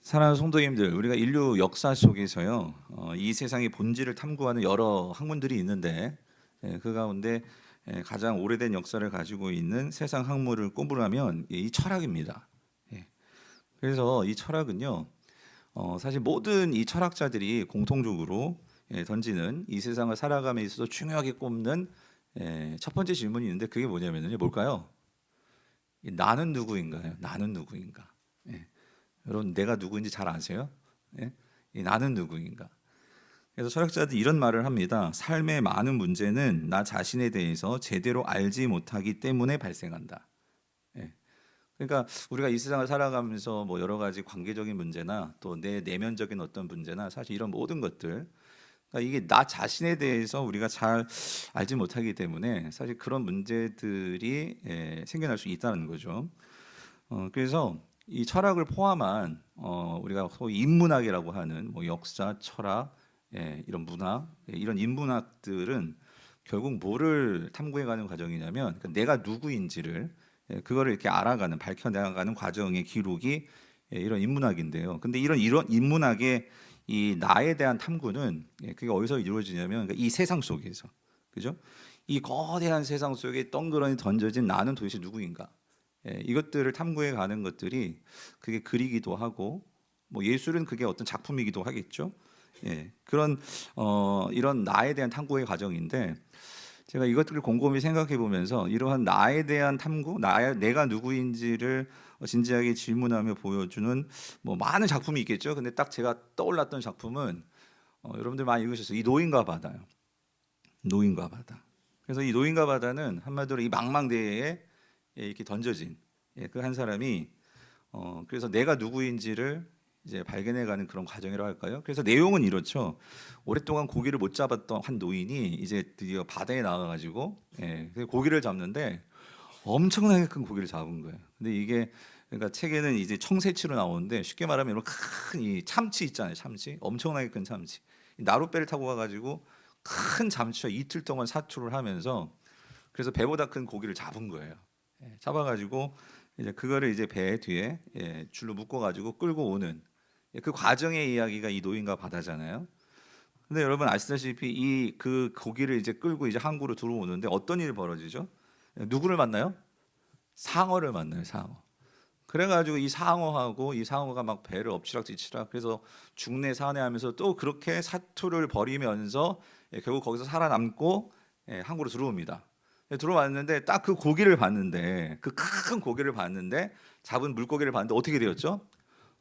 사랑하는 성도님들, 우리가 인류 역사 속에서요, 이 세상의 본질을 탐구하는 여러 학문들이 있는데, 그 가운데 가장 오래된 역사를 가지고 있는 세상 학문을 꼽으라면 이 철학입니다. 예, 그래서 이 철학은요, 사실 모든 이 철학자들이 공통적으로 던지는 이 세상을 살아감에 있어서 중요하게 꼽는 첫 번째 질문이 있는데 그게 뭐냐면요, 뭘까요? 나는 누구인가요? 나는 누구인가? 예. 여러분 내가 누구인지 잘 아세요? 예? 이 나는 누구인가? 그래서 철학자들이 이런 말을 합니다. 삶의 많은 문제는 나 자신에 대해서 제대로 알지 못하기 때문에 발생한다. 예. 그러니까 우리가 이 세상을 살아가면서 뭐 여러 가지 관계적인 문제나 또 내 내면적인 어떤 문제나 사실 이런 모든 것들, 그러니까 이게 나 자신에 대해서 우리가 잘 알지 못하기 때문에 사실 그런 문제들이 생겨날 수 있다는 거죠. 그래서 이 철학을 포함한 우리가 소위 인문학이라고 하는 뭐 역사, 철학, 이런 문학, 이런 인문학들은 결국 뭐를 탐구해가는 과정이냐면 그러니까 내가 누구인지를 그거를 이렇게 알아가는 밝혀나가는 과정의 기록이 이런 인문학인데요. 근데 이런 인문학의 이 나에 대한 탐구는 그게 어디서 이루어지냐면 그러니까 이 세상 속에서, 그죠? 이 거대한 세상 속에 덩그러니 던져진 나는 도대체 누구인가? 이것들을 탐구해 가는 것들이 그게 글이기도 하고 뭐 예술은 그게 어떤 작품이기도 하겠죠. 그런 이런 나에 대한 탐구의 과정인데 제가 이것들을 곰곰이 생각해 보면서 이러한 나에 대한 탐구, 내가 누구인지를 진지하게 질문하며 보여주는 뭐 많은 작품이 있겠죠. 근데 딱 제가 떠올랐던 작품은 여러분들 많이 읽으셨어요. 이 노인과 바다요. 노인과 바다. 그래서 이 노인과 바다는 한마디로 이 망망대해에 이렇게 던져진 그 한 사람이 그래서 내가 누구인지를 이제 발견해가는 그런 과정이라고 할까요? 그래서 내용은 이렇죠. 오랫동안 고기를 못 잡았던 한 노인이 이제 드디어 바다에 나가가지고 그 고기를 잡는데 엄청나게 큰 고기를 잡은 거예요. 근데 이게 그러니까 책에는 이제 청새치로 나오는데 쉽게 말하면 이런 큰 이 참치 있잖아요. 참치, 엄청나게 큰 참치. 이 나룻배를 타고 가가지고 큰 참치와 이틀 동안 사투를 하면서 그래서 배보다 큰 고기를 잡은 거예요. 잡아가지고 이제 그거를 이제 배 뒤에 줄로 묶어가지고 끌고 오는 그 과정의 이야기가 이 노인과 바다잖아요. 근데 여러분 아시다시피 이 그 고기를 이제 끌고 이제 항구로 들어오는데 어떤 일이 벌어지죠? 누구를 만나요? 상어를 만나요, 상어. 그래가지고 이 상어하고 이 상어가 막 배를 엎치락뒤치락 그래서 죽네 사내하면서 또 그렇게 사투를 벌이면서 결국 거기서 살아남고 항구로 들어옵니다. 들어왔는데 딱 그 고기를 봤는데 그 큰 고기를 봤는데 잡은 물고기를 봤는데 어떻게 되었죠?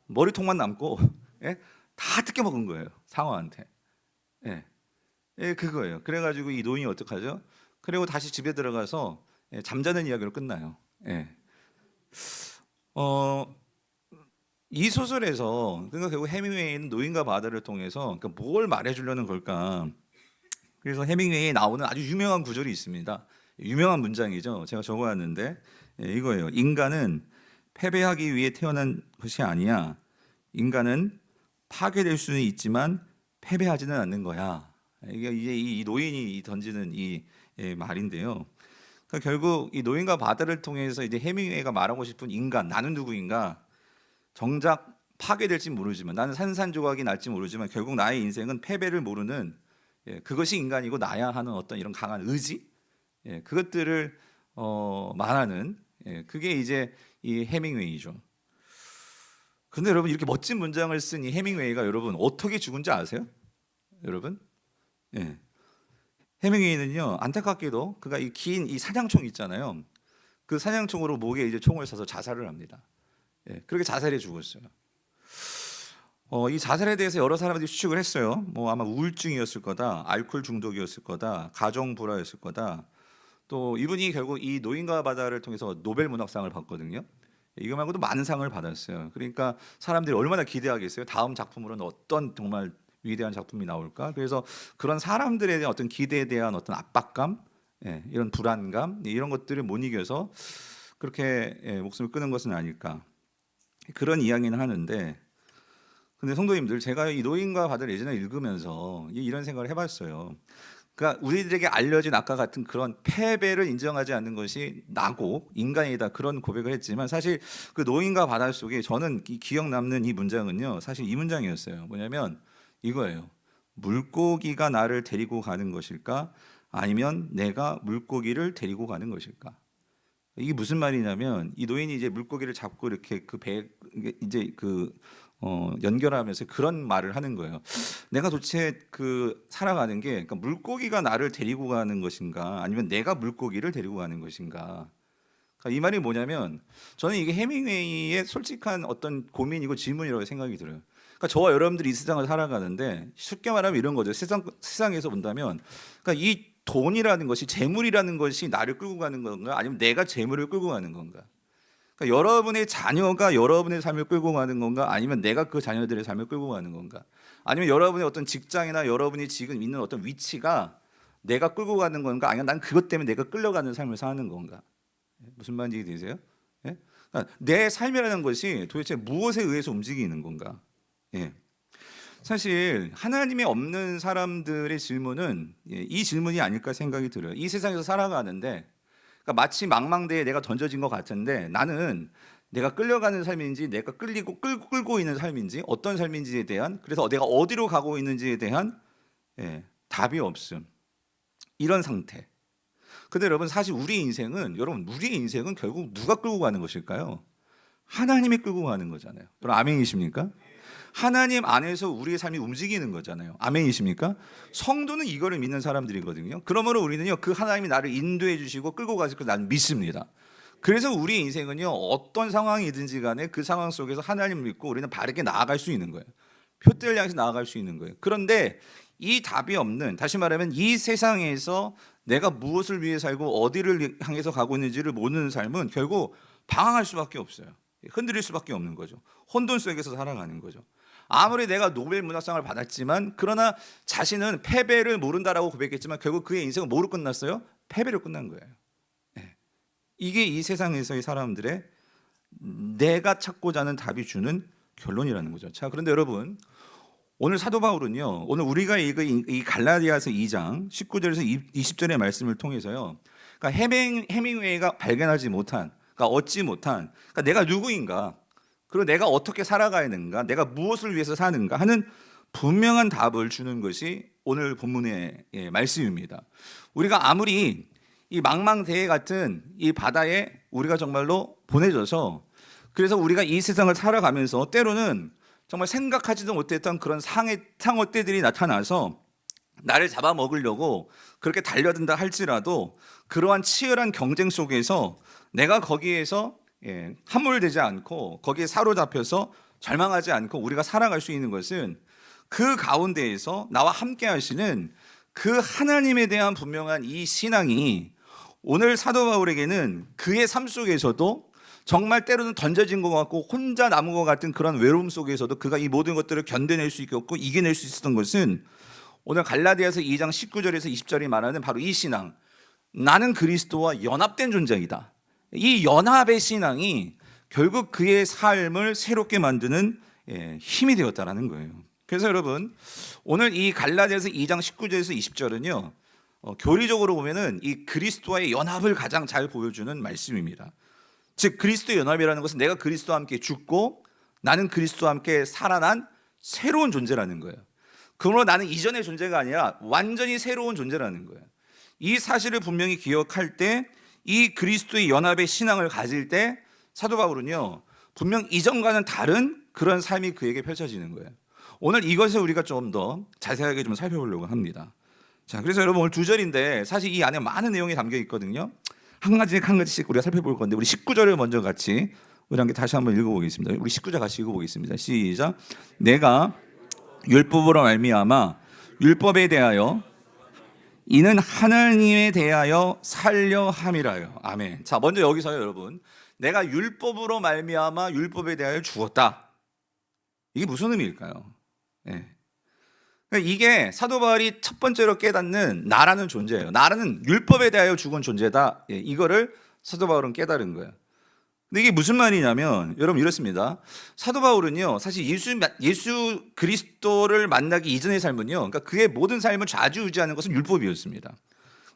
머리통만 남고 예? 다 뜯겨 먹은 거예요 상어한테. 예, 그거예요. 그래가지고 이 노인이 어떡하죠? 그리고 다시 집에 들어가서 잠자는 이야기로 끝나요. 예. 어, 이 소설에서 그러니까 결국 해밍웨이는 노인과 바다를 통해서 그러니까 뭘 말해주려는 걸까? 그래서 해밍웨이에 나오는 아주 유명한 구절이 있습니다. 유명한 문장이죠. 제가 적어왔는데 이거예요. 인간은 패배하기 위해 태어난 것이 아니야. 인간은 파괴될 수는 있지만 패배하지는 않는 거야. 이게 이제 이 노인이 던지는 이 말인데요. 그러니까 결국 이 노인과 바다를 통해서 이제 해밍웨이가 말하고 싶은 인간, 나는 누구인가? 정작 파괴될지 모르지만 나는 산산조각이 날지 모르지만 결국 나의 인생은 패배를 모르는 그것이 인간이고 나야 하는 어떤 이런 강한 의지, 그것들을 말하는 그게 이제 이 해밍웨이죠. 근데 여러분 이렇게 멋진 문장을 쓴 이 해밍웨이가 여러분 어떻게 죽은지 아세요? 여러분? 예. 해밍웨이는요 안타깝게도 그가 이 긴 이 사냥총 있잖아요. 그 사냥총으로 목에 이제 총을 쏴서 자살을 합니다. 그렇게 자살해 죽었어요. 이 자살에 대해서 여러 사람들이 추측을 했어요. 뭐 아마 우울증이었을 거다, 알코올 중독이었을 거다, 가정 불화였을 거다. 또 이분이 결국 이 노인과 바다를 통해서 노벨 문학상을 받거든요. 이거 말고도 많은 상을 받았어요. 그러니까 사람들이 얼마나 기대하겠어요. 다음 작품으로는 어떤 정말 위대한 작품이 나올까? 그래서 그런 사람들에 대한 어떤 기대에 대한 어떤 압박감, 이런 불안감, 이런 것들을 못 이겨서 그렇게 목숨을 끊은 것은 아닐까. 그런 이야기는 하는데 근데 성도님들 제가 이 노인과 바다를 예전에 읽으면서 이런 생각을 해봤어요. 그러니까 우리들에게 알려진 아까 같은 그런 패배를 인정하지 않는 것이 나고 인간이다, 그런 고백을 했지만, 사실 그 노인과 바다 속에 저는 기억 남는 이 문장은요, 사실 이 문장이었어요. 뭐냐면 이거예요. 물고기가 나를 데리고 가는 것일까, 아니면 내가 물고기를 데리고 가는 것일까. 이게 무슨 말이냐면, 이 노인이 이제 물고기를 잡고 이렇게 그 배 이제 연결하면서 그런 말을 하는 거예요. 내가 도대체 살아가는 게, 그러니까 물고기가 나를 데리고 가는 것인가, 아니면 내가 물고기를 데리고 가는 것인가. 그러니까 이 말이 뭐냐면, 저는 이게 해밍웨이의 솔직한 어떤 고민이고 질문이라고 생각이 들어요. 그러니까 저와 여러분들이 이 세상을 살아가는데, 쉽게 말하면 이런 거죠. 세상에서 본다면, 그러니까 이 돈이라는 것이, 재물이라는 것이 나를 끌고 가는 건가, 아니면 내가 재물을 끌고 가는 건가. 그러니까 여러분의 자녀가 여러분의 삶을 끌고 가는 건가, 아니면 내가 그 자녀들의 삶을 끌고 가는 건가, 아니면 여러분의 어떤 직장이나 여러분이 지금 있는 어떤 위치가 내가 끌고 가는 건가, 아니면 난 그것 때문에 내가 끌려가는 삶을 사는 건가. 무슨 말인지 되세요? 예? 그러니까 내 삶이라는 것이 도대체 무엇에 의해서 움직이는 건가. 예. 사실 하나님이 없는 사람들의 질문은 이 질문이 아닐까 생각이 들어요. 이 세상에서 살아가는데, 그러니까 마치 망망대해에 내가 던져진 것 같은데, 나는 내가 끌려가는 삶인지, 내가 끌고 있는 삶인지, 어떤 삶인지에 대한, 그래서 내가 어디로 가고 있는지에 대한 답이 없음. 이런 상태. 근데 여러분, 사실 우리의 인생은 결국 누가 끌고 가는 것일까요? 하나님이 끌고 가는 거잖아요. 여러분, 아멘이십니까? 하나님 안에서 우리의 삶이 움직이는 거잖아요. 아멘이십니까? 성도는 이거를 믿는 사람들이거든요. 그러므로 우리는요, 그 하나님이 나를 인도해 주시고 끌고 가실 걸 나는 믿습니다. 그래서 우리의 인생은요, 어떤 상황이든지 간에 그 상황 속에서 하나님을 믿고 우리는 바르게 나아갈 수 있는 거예요. 표대를 향해서 나아갈 수 있는 거예요. 그런데 이 답이 없는, 다시 말하면 이 세상에서 내가 무엇을 위해 살고 어디를 향해서 가고 있는지를 모르는 삶은 결국 방황할 수밖에 없어요. 흔들릴 수밖에 없는 거죠. 혼돈 속에서 살아가는 거죠. 아무리 내가 노벨 문학상을 받았지만, 그러나 자신은 패배를 모른다라고 고백했지만, 결국 그의 인생은 뭐로 끝났어요? 패배로 끝난 거예요. 이게 이 세상에서의 사람들의 내가 찾고자 하는 답이 주는 결론이라는 거죠. 자, 그런데 여러분, 오늘 사도 바울은요, 오늘 우리가 읽은 이 갈라디아서 2장 19절에서 20절의 말씀을 통해서요, 그러니까 해밍웨이가 발견하지 못한, 그러니까 얻지 못한, 그러니까 내가 누구인가, 그리고 내가 어떻게 살아가야 되는가, 내가 무엇을 위해서 사는가 하는 분명한 답을 주는 것이 오늘 본문의 말씀입니다. 우리가 아무리 이 망망대해 같은 이 바다에 우리가 정말로 보내져서, 그래서 우리가 이 세상을 살아가면서 때로는 정말 생각하지도 못했던 그런 상어떼들이 나타나서 나를 잡아먹으려고 그렇게 달려든다 할지라도, 그러한 치열한 경쟁 속에서 내가 거기에서 함몰되지 않고 거기에 사로잡혀서 절망하지 않고 우리가 살아갈 수 있는 것은, 그 가운데에서 나와 함께 하시는 그 하나님에 대한 분명한 이 신앙이 오늘 사도 바울에게는 그의 삶 속에서도 정말 때로는 던져진 것 같고 혼자 남은 것 같은 그런 외로움 속에서도 그가 이 모든 것들을 견뎌낼 수 있었고 이겨낼 수 있었던 것은, 오늘 갈라디아서 2장 19절에서 20절이 말하는 바로 이 신앙, 나는 그리스도와 연합된 존재이다. 이 연합의 신앙이 결국 그의 삶을 새롭게 만드는 힘이 되었다라는 거예요. 그래서 여러분, 오늘 이 갈라디아서 2장 19절에서 20절은요, 교리적으로 보면은 이 그리스도와의 연합을 가장 잘 보여주는 말씀입니다. 즉, 그리스도의 연합이라는 것은 내가 그리스도와 함께 죽고 나는 그리스도와 함께 살아난 새로운 존재라는 거예요. 그러므로 나는 이전의 존재가 아니라 완전히 새로운 존재라는 거예요. 이 사실을 분명히 기억할 때, 이 그리스도의 연합의 신앙을 가질 때 사도 바울은요, 분명 이전과는 다른 그런 삶이 그에게 펼쳐지는 거예요. 오늘 이것을 우리가 좀 더 자세하게 좀 살펴보려고 합니다. 자, 그래서 여러분, 오늘 2절인데 사실 이 안에 많은 내용이 담겨 있거든요. 한 가지씩 우리가 살펴볼 건데, 우리 19절을 먼저 같이 우리 함께 다시 한번 읽어보겠습니다. 우리 19절 같이 읽어보겠습니다. 시작. 내가 율법으로 말미암아 율법에 대하여, 이는 하나님에 대하여 살려 함이라요. 아멘. 자, 먼저 여기서요, 여러분, 내가 율법으로 말미암아 율법에 대하여 죽었다. 이게 무슨 의미일까요? 이게 사도 바울이 첫 번째로 깨닫는 나라는 존재예요. 나라는 율법에 대하여 죽은 존재다. 이거를 사도 바울은 깨달은 거예요. 근데 이게 무슨 말이냐면 여러분 이렇습니다. 사도 바울은요 사실 예수 그리스도를 만나기 이전의 삶은요, 그러니까 그의 모든 삶을 좌지우지하는 것은 율법이었습니다.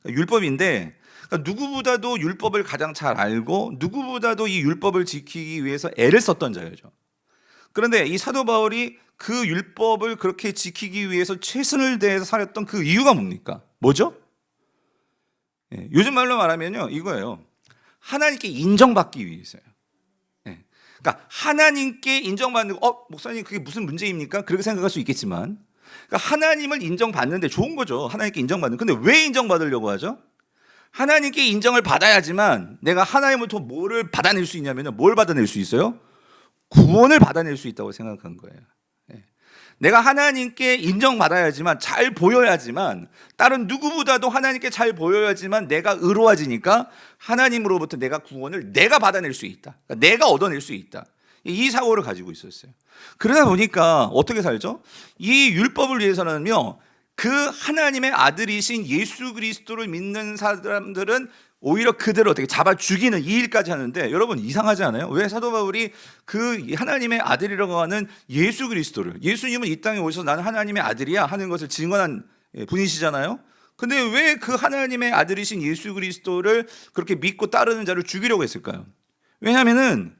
그러니까 율법인데, 그러니까 누구보다도 율법을 가장 잘 알고 누구보다도 이 율법을 지키기 위해서 애를 썼던 자예요. 그런데 이 사도 바울이 그 율법을 그렇게 지키기 위해서 최선을 다해서 살았던 그 이유가 뭡니까? 뭐죠? 요즘 말로 말하면요 이거예요. 하나님께 인정받기 위해서요. 그러니까 하나님께 인정받는 거, 목사님 그게 무슨 문제입니까? 그렇게 생각할 수 있겠지만, 그러니까 하나님을 인정받는데 좋은 거죠. 하나님께 인정받는. 근데 왜 인정받으려고 하죠? 하나님께 인정을 받아야지만 내가 하나님으로부터 뭐를 받아낼 수 있냐면요, 뭘 받아낼 수 있어요? 구원을 받아낼 수 있다고 생각한 거예요. 내가 하나님께 인정받아야지만, 잘 보여야지만, 다른 누구보다도 하나님께 잘 보여야지만 내가 의로워지니까 하나님으로부터 내가 구원을 내가 받아낼 수 있다. 그러니까 내가 얻어낼 수 있다. 이 사고를 가지고 있었어요. 그러다 보니까 어떻게 살죠? 이 율법을 위해서는요, 그 하나님의 아들이신 예수 그리스도를 믿는 사람들은 오히려 그대로 어떻게 잡아 죽이는 이 일까지 하는데, 여러분 이상하지 않아요? 왜 사도 바울이 그 하나님의 아들이라고 하는 예수 그리스도를, 예수님은 이 땅에 오셔서 나는 하나님의 아들이야 하는 것을 증언한 분이시잖아요. 근데 왜 그 하나님의 아들이신 예수 그리스도를 그렇게 믿고 따르는 자를 죽이려고 했을까요? 왜냐하면은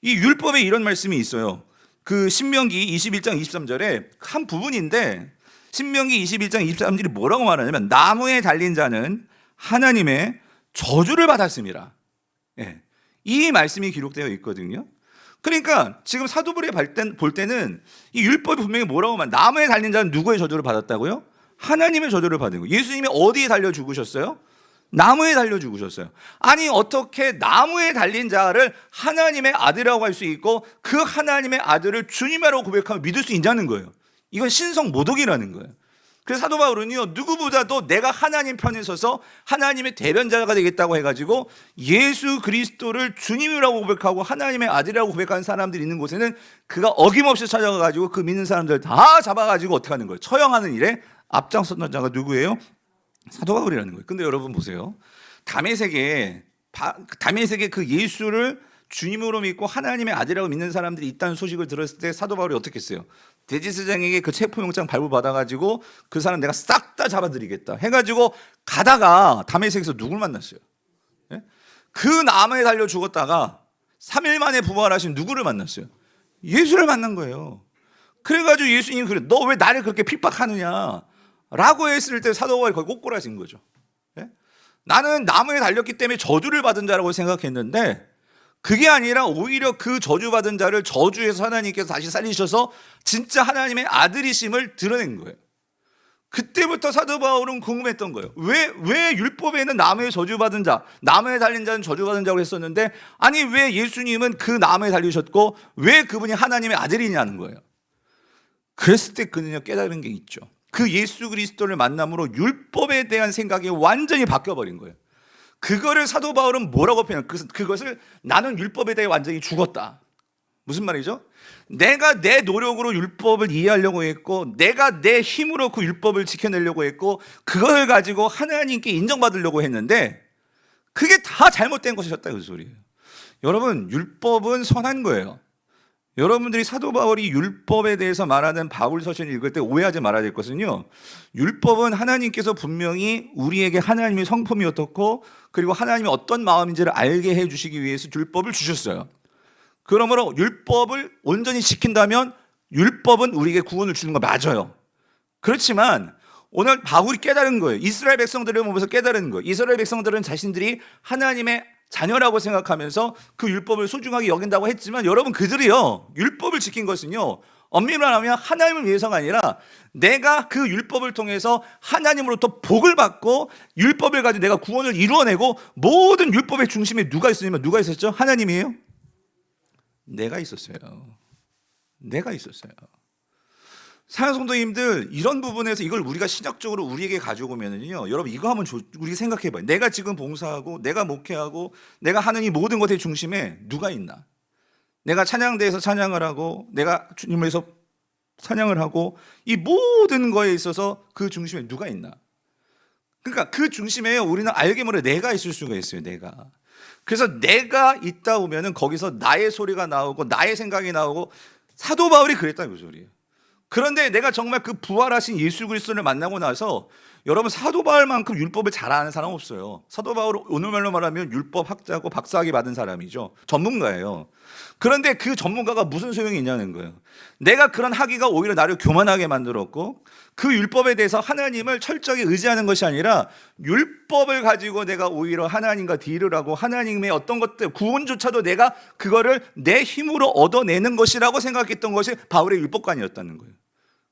이 율법에 이런 말씀이 있어요. 그 신명기 21장 23절에 한 부분인데, 신명기 21장 23절이 뭐라고 말하냐면 나무에 달린 자는 하나님의 저주를 받았습니다. 이 말씀이 기록되어 있거든요. 그러니까 지금 사도 바울이 볼 때는 이 율법이 분명히 뭐라고 말, 나무에 달린 자는 누구의 저주를 받았다고요? 하나님의 저주를 받은 거예요. 예수님이 어디에 달려 죽으셨어요? 나무에 달려 죽으셨어요. 아니 어떻게 나무에 달린 자를 하나님의 아들이라고 할 수 있고 그 하나님의 아들을 주님이라고 고백하며 믿을 수 있냐는 거예요. 이건 신성 모독이라는 거예요. 그래서 사도 바울은요, 누구보다도 내가 하나님 편에 서서 하나님의 대변자가 되겠다고 해가지고 예수 그리스도를 주님이라고 고백하고 하나님의 아들이라고 고백하는 사람들이 있는 곳에는 그가 어김없이 찾아가가지고 그 믿는 사람들 다 잡아가지고 어떻게 하는 거예요? 처형하는 일에 앞장섰던 자가 누구예요? 사도 바울이라는 거예요. 근데 여러분 보세요. 다메섹에 그 예수를 주님으로 믿고 하나님의 아들이라고 믿는 사람들이 있다는 소식을 들었을 때 사도 바울이 어떻게 했어요? 대제사장에게 그 체포영장 발부받아가지고 그 사람 내가 싹 다 잡아드리겠다 해가지고 가다가 다메섹에서 누굴 만났어요? 그 나무에 달려 죽었다가 3일 만에 부활하신 누구를 만났어요? 예수를 만난 거예요. 그래가지고 예수님이 그래, 너 왜 나를 그렇게 핍박하느냐 라고 했을 때 사도 바울이 거의 꼬꾸라진 거죠. 나는 나무에 달렸기 때문에 저주를 받은 자라고 생각했는데 그게 아니라 오히려 그 저주받은 자를 저주해서 하나님께서 다시 살리셔서 진짜 하나님의 아들이심을 드러낸 거예요. 그때부터 사도 바울은 궁금했던 거예요. 왜 율법에는 나무에 저주받은 자, 나무에 달린 자는 저주받은 자고 했었는데, 아니 왜 예수님은 그 나무에 달리셨고 왜 그분이 하나님의 아들이냐는 거예요. 그랬을 때 그는요 깨달은 게 있죠. 그 예수 그리스도를 만남으로 율법에 대한 생각이 완전히 바뀌어버린 거예요. 그거를 사도 바울은 뭐라고 표현해요? 그것을 나는 율법에 대해 완전히 죽었다. 무슨 말이죠? 내가 내 노력으로 율법을 이해하려고 했고 내가 내 힘으로 그 율법을 지켜내려고 했고 그걸 가지고 하나님께 인정받으려고 했는데 그게 다 잘못된 것이었다 그 소리예요. 여러분 율법은 선한 거예요. 여러분들이 사도 바울이 율법에 대해서 말하는 바울 서신을 읽을 때 오해하지 말아야 될 것은요, 율법은 하나님께서 분명히 우리에게 하나님의 성품이 어떻고 그리고 하나님이 어떤 마음인지를 알게 해주시기 위해서 율법을 주셨어요. 그러므로 율법을 온전히 지킨다면 율법은 우리에게 구원을 주는 거 맞아요. 그렇지만 오늘 바울이 깨달은 거예요. 이스라엘 백성들을 보면서 깨달은 거예요. 이스라엘 백성들은 자신들이 하나님의 자녀라고 생각하면서 그 율법을 소중하게 여긴다고 했지만 여러분 그들이요 율법을 지킨 것은요 엄밀히 말하면 하나님을 위해서가 아니라 내가 그 율법을 통해서 하나님으로부터 복을 받고 율법을 가지고 내가 구원을 이루어내고 모든 율법의 중심에 누가 있었냐면 누가 있었죠? 하나님이에요? 내가 있었어요. 내가 있었어요. 사랑하는 성도님들, 이런 부분에서 이걸 우리가 신학적으로 우리에게 가져오면은요, 여러분 이거 한번 우리 생각해봐요. 내가 지금 봉사하고 내가 목회하고 내가 하는 이 모든 것의 중심에 누가 있나? 내가 찬양대에서 찬양을 하고 내가 주님을 위해서 찬양을 하고 이 모든 거에 있어서 그 중심에 누가 있나? 그러니까 그 중심에 우리는 알게 모르게 내가 있을 수가 있어요. 내가. 그래서 내가 있다 보면은 거기서 나의 소리가 나오고 나의 생각이 나오고, 사도 바울이 그랬다는 그 소리예요. 그런데 내가 정말 그 부활하신 예수 그리스도를 만나고 나서, 여러분 사도 바울만큼 율법을 잘 아는 사람 없어요. 사도 바울은 오늘날로 말하면 율법 학자고 박사학위 받은 사람이죠. 전문가예요. 그런데 그 전문가가 무슨 소용이 있냐는 거예요. 내가 그런 학위가 오히려 나를 교만하게 만들었고, 그 율법에 대해서 하나님을 철저히 의지하는 것이 아니라 율법을 가지고 내가 오히려 하나님과 딜을 하고, 하나님의 어떤 것들, 구원조차도 내가 그거를 내 힘으로 얻어내는 것이라고 생각했던 것이 바울의 율법관이었다는 거예요.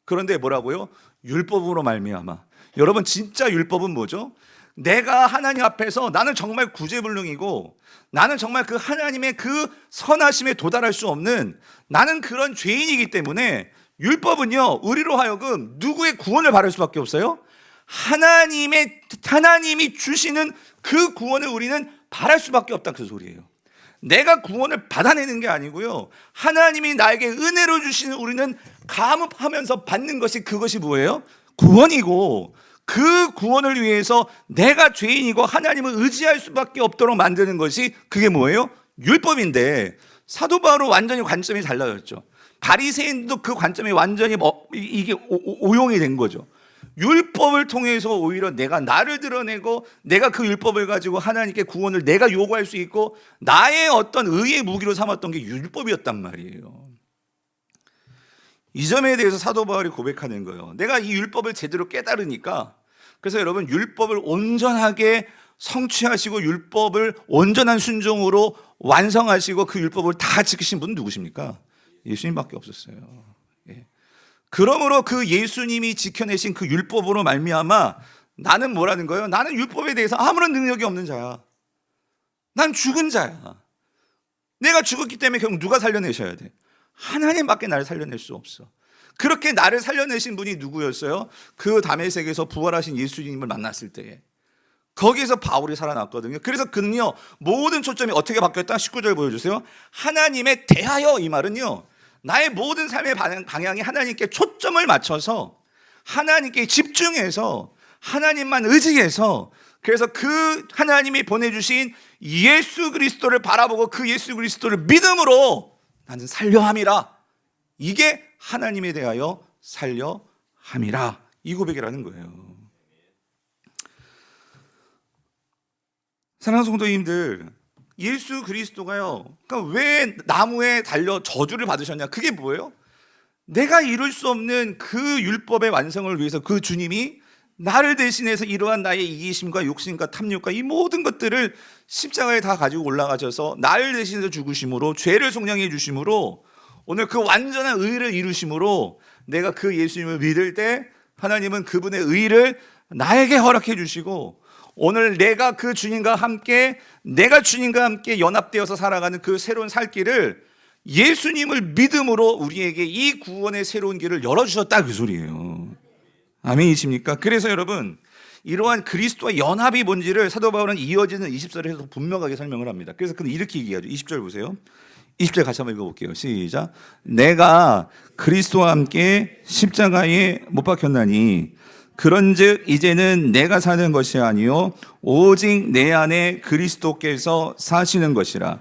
그런데 뭐라고요? 율법으로 말미암아. 여러분 진짜 율법은 뭐죠? 내가 하나님 앞에서 나는 정말 구제불능이고, 나는 정말 그 하나님의 그 선하심에 도달할 수 없는, 나는 그런 죄인이기 때문에 율법은요, 우리로 하여금 누구의 구원을 바랄 수밖에 없어요? 하나님이 주시는 그 구원을 우리는 바랄 수밖에 없다, 그 소리예요. 내가 구원을 받아내는 게 아니고요, 하나님이 나에게 은혜로 주시는, 우리는 감업하면서 받는 것이, 그것이 뭐예요? 구원이고, 그 구원을 위해서 내가 죄인이고 하나님을 의지할 수밖에 없도록 만드는 것이, 그게 뭐예요? 율법인데, 사도 바울은 완전히 관점이 달라졌죠. 바리새인도 그 관점이 완전히 이게 오용이 된 거죠. 율법을 통해서 오히려 내가 나를 드러내고, 내가 그 율법을 가지고 하나님께 구원을 내가 요구할 수 있고, 나의 어떤 의의 무기로 삼았던 게 율법이었단 말이에요. 이 점에 대해서 사도 바울이 고백하는 거예요. 내가 이 율법을 제대로 깨달으니까. 그래서 여러분, 율법을 온전하게 성취하시고 율법을 온전한 순종으로 완성하시고 그 율법을 다 지키신 분은 누구십니까? 예수님밖에 없었어요. 예. 그러므로 그 예수님이 지켜내신 그 율법으로 말미암아 나는 뭐라는 거예요? 나는 율법에 대해서 아무런 능력이 없는 자야. 난 죽은 자야. 내가 죽었기 때문에 결국 누가 살려내셔야 돼? 하나님밖에 나를 살려낼 수 없어. 그렇게 나를 살려내신 분이 누구였어요? 그 다메섹에서 부활하신 예수님을 만났을 때에, 거기에서 바울이 살아났거든요. 그래서 그는요, 모든 초점이 어떻게 바뀌었다? 19절 보여주세요. 하나님에 대하여. 이 말은요, 나의 모든 삶의 방향이 하나님께 초점을 맞춰서, 하나님께 집중해서, 하나님만 의지해서, 그래서 그 하나님이 보내주신 예수 그리스도를 바라보고 그 예수 그리스도를 믿음으로 나는 살려함이라. 이게 하나님에 대하여 살려함이라, 이 고백이라는 거예요. 사랑하는 성도님들, 예수 그리스도가요, 그러니까 왜 나무에 달려 저주를 받으셨냐? 그게 뭐예요? 내가 이룰 수 없는 그 율법의 완성을 위해서 그 주님이 나를 대신해서 이러한 나의 이기심과 욕심과 탐욕과 이 모든 것들을 십자가에 다 가지고 올라가셔서 나를 대신해서 죽으심으로, 죄를 속량해 주심으로, 오늘 그 완전한 의를 이루심으로, 내가 그 예수님을 믿을 때 하나님은 그분의 의를 나에게 허락해 주시고, 오늘 내가 그 주님과 함께, 내가 주님과 함께 연합되어서 살아가는 그 새로운 살 길을, 예수님을 믿음으로 우리에게 이 구원의 새로운 길을 열어주셨다, 그 소리예요. 아멘이십니까? 그래서 여러분, 이러한 그리스도와 연합이 뭔지를 사도 바울은 이어지는 20절에서 분명하게 설명을 합니다. 그래서 그는 이렇게 얘기하죠. 20절 보세요. 20절 같이 한번 읽어볼게요. 시작. 내가 그리스도와 함께 십자가에 못 박혔나니 그런즉 이제는 내가 사는 것이 아니요 오직 내 안에 그리스도께서 사시는 것이라.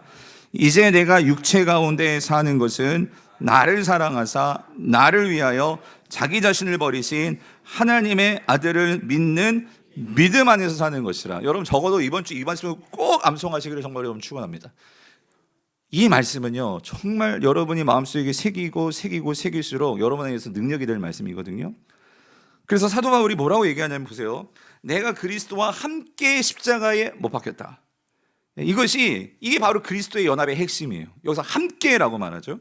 이제 내가 육체 가운데 사는 것은 나를 사랑하사 나를 위하여 자기 자신을 버리신 하나님의 아들을 믿는 믿음 안에서 사는 것이라. 여러분, 적어도 이번 주 이 말씀을 꼭 암송하시기를 정말 여러분 축원합니다. 이 말씀은요, 정말 여러분이 마음속에 새길수록 여러분에게서 능력이 될 말씀이거든요. 그래서 사도 바울이 뭐라고 얘기하냐면, 보세요. 내가 그리스도와 함께 십자가에 못 박혔다. 이게 바로 그리스도의 연합의 핵심이에요. 여기서 함께라고 말하죠.